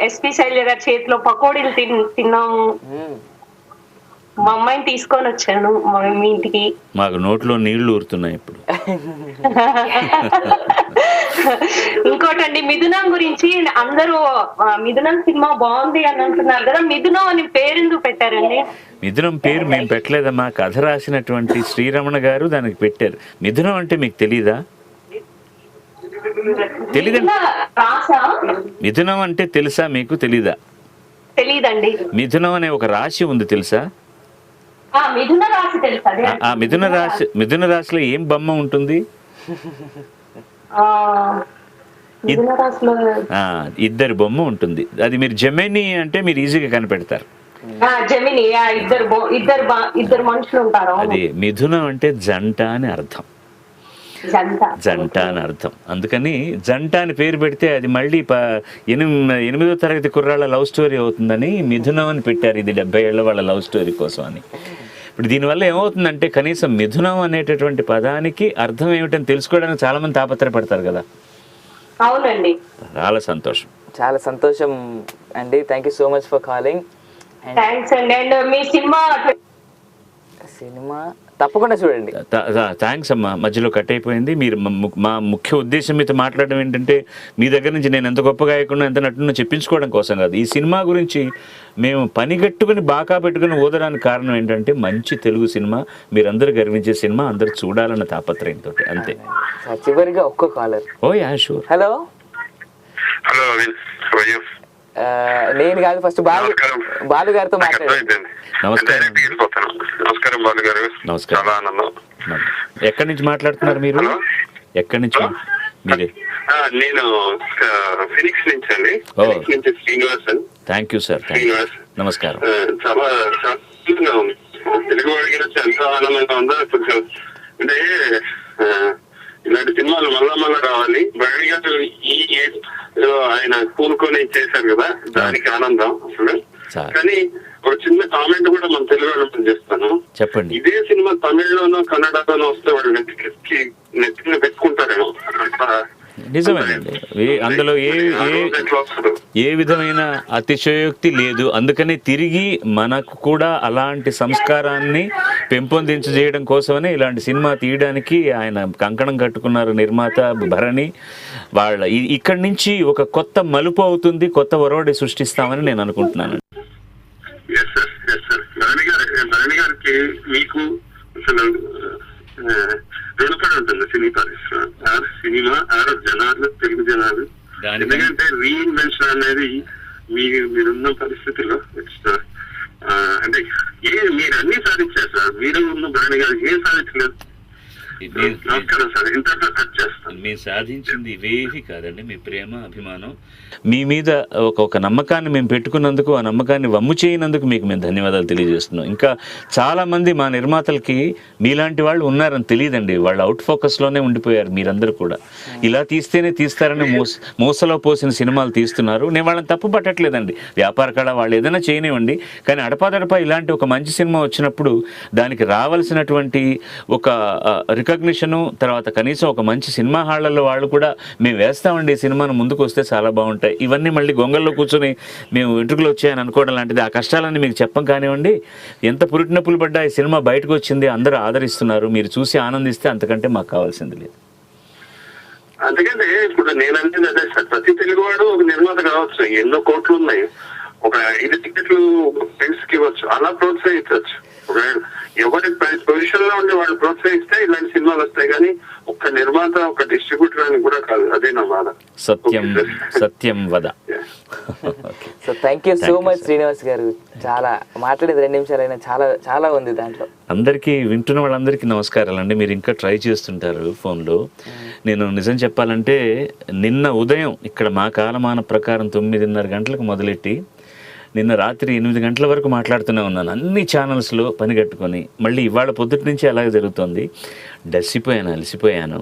ఎస్పీ శైలజ గారి చేతిలో పకోడీలు తిన్నాము. మా అమ్మాయిని తీసుకొని వచ్చాను మీ ఇంటికి. మాకు నోట్లో నీళ్లు ఊరుతున్నాయి ఇప్పుడు. ఇంకోటండి, మిథునం గురించి అందరూ మిథునం సినిమా బాగుంది అని అంటున్నారు కదా, మిథునం అని పేరెందుకు పెట్టారండి? మిథునం పేరు మేము పెట్టలేదమ్మా, కథ రాసినటువంటి శ్రీరమణ గారు దానికి పెట్టారు. మిథునం అంటే మీకు తెలీదా? మిథునం అంటే తెలుసా మీకు? తెలీదా? తెలీదండి. మిథునం అనే ఒక రాశి ఉంది తెలుసా? మిథున రాశి తెలుసా? ఆ మిథున రాశిలో ఏం బొమ్మ ఉంటుంది? ఇద్దరు బొమ్మ ఉంటుంది. అది మీరు జెమిని అంటే మీరు ఈజీగా కనిపెడతారు. జమిని ఇద్దరు మనుషులు ఉంటారు. అది మిథునం అంటే జంట అని అర్థం, జంట అని అర్థం. అందుకని జంట అని పేరు పెడితే అది మళ్ళీ 8వ తరగతి కుర్రాళ్ళ లవ్ స్టోరీ అవుతుందని మిథునం అని పెట్టారు. ఇది 70 ఏళ్ల వాళ్ళ లవ్ స్టోరీ కోసం అని. ఇప్పుడు దీనివల్ల ఏమవుతుందంటే కనీసం మిథునం అనేటటువంటి పదానికి అర్థం ఏమిటని తెలుసుకోవడానికి చాలా మంది తాపత్రపడతారు కదా. అవునండి, చాలా సంతోషం, చాలా సంతోషం అండి. Thank you so much for calling. Thanks అండి. అండ్ మీ సినిమా తప్పకుండా చూడండి. థ్యాంక్స్ అమ్మా. మధ్యలో కట్ అయిపోయింది. మీరు మా ముఖ్య ఉద్దేశం మీతో మాట్లాడడం ఏంటంటే మీ దగ్గర నుంచి నేను ఎంత గొప్ప గాయకున్నా ఎంత నటున్నా చెప్పించుకోవడం కోసం కాదు. ఈ సినిమా గురించి మేము పనిగట్టుకుని బాకా పెట్టుకుని ఓదడానికి కారణం ఏంటంటే మంచి తెలుగు సినిమా, మీరందరూ గర్వించే సినిమా అందరూ చూడాలన్న తాపత్రయంతో, అంతే. చివరిగా ఒక్క కాలర్. ఓ యా షూర్. హలో. హలో నేను కాదు, ఫస్ట్ బాలు గారితో మాట్లాడండి. నమస్కారం. నమస్కారం బాలు గారు. నమస్కారం. చాలా ఆనందం. ఎక్కడి నుంచి మాట్లాడుతున్నారు మీరు? ఎక్కడి నుంచి మీరే? నేను ఫినిక్స్ నుంచి అండి. ఫినిక్స్ నుంచి Srinivas. Thank you sir. Srinivas నమస్కారం. చాలా సంతోషంగా ఉంది. తెలుగు వాడికి ఎంత ఆనందంగా ఉందో కొంచెం. అంటే ఇలాంటి సినిమాలు మళ్ళా రావాలి. భరణి గారు ఈ ఆయన కూనుకొని చేశారు కదా, దానికి ఆనందం అసలు. కానీ ఒక చిన్న కామెంట్ కూడా మన తెలుగు వాళ్ళు చేస్తాను. చెప్పండి. ఇదే సినిమా తమిళ్లోనో కన్నడలోనో వస్తే వాళ్ళు నెత్తిన పెట్టుకుంటారేమో. నిజమేనండి. అందులో ఏ విధమైన అతిశయోక్తి లేదు. అందుకని తిరిగి మనకు కూడా అలాంటి సంస్కారాన్ని పెంపొందించజేయడం కోసమనే ఇలాంటి సినిమా తీయడానికి ఆయన కంకణం కట్టుకున్నారు నిర్మాత భరణి. వాళ్ళ ఇక్కడి నుంచి ఒక కొత్త మలుపు అవుతుంది, కొత్త ఒరవడి సృష్టిస్తామని నేను అనుకుంటున్నాను. భరణి గారికి మీకు అసలు రుణపడి ఉంటుంది సినిమా జనాలు, తెలుగు జనాలు. ఎందుకంటే రీఇన్వెన్షన్ అనేది మీరున్న పరిస్థితిలో అంటే మీరు అన్ని సాధించారు సార్. మీరు ఉన్న భరణి గారు ఏం సాధించలేదు. నమస్కారం సార్. ఇంతటితో కట్ చేస్తాను. మీరు సాధించింది ఇవేవి కాదండి, మీ ప్రేమ, అభిమానం, మీ మీద ఒక నమ్మకాన్ని మేము పెట్టుకున్నందుకు, ఆ నమ్మకాన్ని వమ్ము చేయనందుకు మీకు మేము ధన్యవాదాలు తెలియజేస్తున్నాం. ఇంకా చాలామంది మా నిర్మాతలకి మీలాంటి వాళ్ళు ఉన్నారని తెలియదండి. వాళ్ళు అవుట్ ఫోకస్లోనే ఉండిపోయారు. మీరందరూ కూడా ఇలా తీస్తేనే తీస్తారని మూసలో పోసిన సినిమాలు తీస్తున్నారు. నేను వాళ్ళని తప్పు పట్టట్లేదండి. వ్యాపార కళ వాళ్ళు ఏదైనా చేయనివ్వండి. కానీ అడపాదడపా ఇలాంటి ఒక మంచి సినిమా వచ్చినప్పుడు దానికి రావాల్సినటువంటి ఒక రికగ్నిషను, తర్వాత కనీసం ఒక మంచి సినిమా హాళ్లలో వాళ్ళు కూడా మేము వేస్తామండి ఈ సినిమాను, ముందుకు వస్తే చాలా బాగుంటాయి. ఇవన్నీ మళ్ళీ గొంగల్లో కూర్చొని మేము వెంట్రుకలు వచ్చాయని అనుకోవడం లాంటిది. ఆ కష్టాలన్నీ మీకు చెప్పం కానివ్వండి. ఎంత పురిటినొప్పులు పడ్డా ఈ సినిమా బయటకు వచ్చింది, అందరూ ఆదరిస్తున్నారు. మీరు చూసి ఆనందిస్తే అంతకంటే మాకు కావాల్సింది లేదు. అందుకనే ఇప్పుడు నేనంటే అదే సార్, ప్రతి తెలుగువాడు ఒక నిర్మాత కావచ్చు. ఎన్నో కోట్లు ఉన్నాయి. ఒక 5 టికెట్లు ఫ్రెండ్స్ కి ఇవ్వచ్చు, అలా ప్రోత్సహించవచ్చు. ఎవరి పొజిషన్ లో ఉండి వాళ్ళు ప్రోత్సహిస్తే ఇలాంటి సినిమాలు వస్తాయి. కానీ ఒక్క నిర్మాత, ఒక డిస్ట్రిబ్యూటర్ అని కూడా కాదు. అదే నా బాధ. సత్యం వద. So thank you so much Srinivas గారు. చాలా మాట్లాడేది 2 నిమిషాలైనా చాలా చాలా ఉంది దాంట్లో. అందరికీ, వింటున్న వాళ్ళందరికీ నమస్కారాలు అండి. మీరు ఇంకా ట్రై చేస్తుంటారు ఫోన్లో. నేను నిజం చెప్పాలంటే నిన్న ఉదయం ఇక్కడ మా కాలమాన ప్రకారం 9:30 గంటలకు మొదలెట్టి నిన్న రాత్రి 8 గంటల వరకు మాట్లాడుతూనే ఉన్నాను. అన్ని ఛానల్స్లో పని కట్టుకొని మళ్ళీ ఇవాళ పొద్దుటి నుంచి అలాగే జరుగుతుంది. అలసిపోయాను.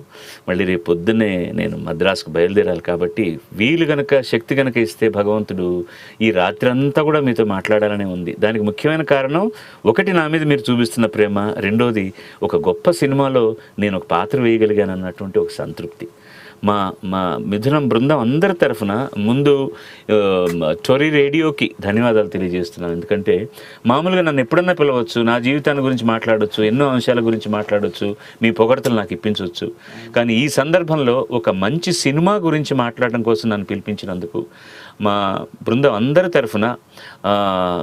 మళ్ళీ రేపు పొద్దున్నే నేను మద్రాసుకు బయలుదేరాలి. కాబట్టి వీలు గనక, శక్తి గనక ఇస్తే భగవంతుడు ఈ రాత్రి అంతా కూడా మీతో మాట్లాడాలనే ఉంది. దానికి ముఖ్యమైన కారణం ఒకటి, నా మీద మీరు చూపిస్తున్న ప్రేమ. రెండోది, ఒక గొప్ప సినిమాలో నేను ఒక పాత్ర వేయగలిగాను అన్నటువంటి ఒక సంతృప్తి. మా మిథునం బృందం అందరి తరఫున ముందు టోరీ రేడియోకి ధన్యవాదాలు తెలియజేస్తున్నాను. ఎందుకంటే మామూలుగా నన్ను ఎప్పుడన్నా పిలవచ్చు, నా జీవితాన్ని గురించి మాట్లాడవచ్చు, ఎన్నో అంశాల గురించి మాట్లాడవచ్చు, మీ పొగడతలు నాకు ఇప్పించవచ్చు. కానీ ఈ సందర్భంలో ఒక మంచి సినిమా గురించి మాట్లాడడం కోసం నన్ను పిలిపించినందుకు మా బృందం అందరి తరఫున,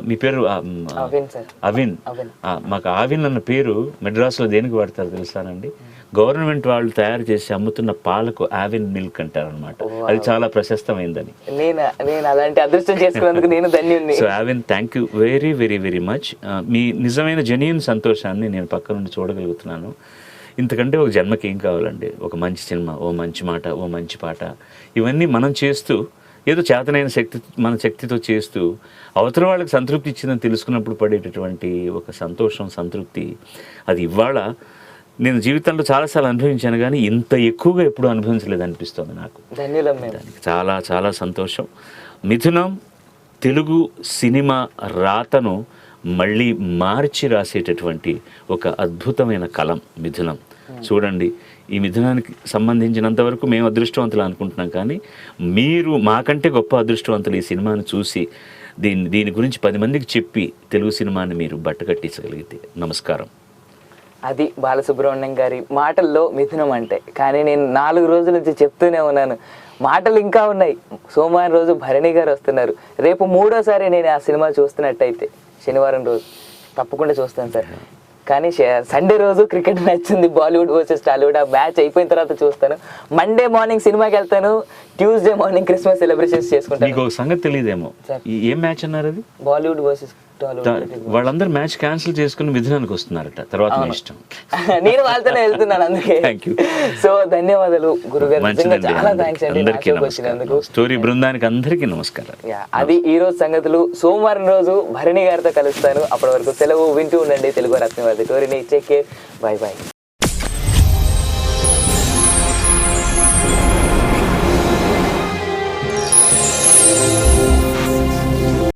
మీ పేరు అవిన్. మాకు ఆవిన్ అన్న పేరు మెడ్రాస్లో దేనికి వాడతారు తెలుసానండి? గవర్నమెంట్ వాళ్ళు తయారు చేసి అమ్ముతున్న పాలకు ఆవిన్ మిల్క్ అంటారు అనమాట. అది చాలా ప్రశస్తమైందని. నేను అలాంటి అదృష్టం చేసుకున్నందుకు నేను ధన్యుణ్ణి. So Avin, thank you very very very much. మీ నిజమైన జెన్యూన్ సంతోషాన్ని నేను పక్క నుండి చూడగలుగుతున్నాను. ఇంతకంటే ఒక జన్మకి ఏం కావాలండి? ఒక మంచి సినిమా, ఓ మంచి మాట, ఓ మంచి పాట, ఇవన్నీ మనం చేస్తూ ఏదో చేతనైన మన శక్తితో చేస్తూ అవతల వాళ్ళకి సంతృప్తి ఇచ్చిందని తెలుసుకున్నప్పుడు పడేటటువంటి ఒక సంతోషం, సంతృప్తి, అది ఇవాళ నేను జీవితంలో చాలాసార్లు అనుభవించాను కానీ ఇంత ఎక్కువగా ఎప్పుడూ అనుభవించలేదు అనిపిస్తుంది నాకు. దానికి చాలా చాలా సంతోషం. మిథునం తెలుగు సినిమా రాతను మళ్ళీ మార్చి రాసేటటువంటి ఒక అద్భుతమైన కలం మిథునం. చూడండి, ఈ మిథునానికి సంబంధించినంత వరకు మేము అదృష్టవంతులు అనుకుంటున్నాం, కానీ మీరు మాకంటే గొప్ప అదృష్టవంతులు ఈ సినిమాను చూసి దీని గురించి 10 మందికి చెప్పి తెలుగు సినిమాని మీరు బట్టకట్టించగలిగితే. నమస్కారం. అది బాలసుబ్రహ్మణ్యం గారి మాటల్లో మిథునం అంటే. కానీ నేను 4 రోజుల నుంచి చెప్తూనే ఉన్నాను, మాటలు ఇంకా ఉన్నాయి. సోమవారం రోజు భరణి గారు వస్తున్నారు. రేపు 3వ సారి నేను ఆ సినిమా చూస్తున్నట్టయితే శనివారం రోజు తప్పకుండా చూస్తాను సార్. కానీ సండే రోజు క్రికెట్ మ్యాచ్ ఉంది, బాలీవుడ్ వర్సెస్ టాలీవుడ్. ఆ మ్యాచ్ అయిపోయిన తర్వాత చూస్తాను. మండే మార్నింగ్ సినిమాకి వెళ్తాను, ట్యూస్డే మార్నింగ్ క్రిస్మస్ సెలబ్రేషన్స్ చేసుకుంటాను. మీకు ఒక సంగతి తెలియదేమో, ఏం మ్యాచ్ అన్నారు అది? బాలీవుడ్ వర్సెస్ వాళ్ళందరూ మ్యాచ్ క్యాన్సిల్ చేసుకుని మిథునానికి వస్తున్నారట. తర్వాత మీ ఇష్టం. నేను వాళ్ళతోనే వెళ్తున్నాను అందుకే. సో ధన్యవాదాలు గురుగారు, చాలా థ్యాంక్స్ అండి వచ్చినందుకు. స్టోరీ బృందానికి అందరికీ నమస్కారం. అది ఈ రోజు సంగతులు. సోమవారం రోజు భరణి గారితో కలుస్తాను. అప్పటి వరకు సెలవు. వింటూ ఉండండి తెలుగు రత్నవాది టోరీని. Take care, bye by.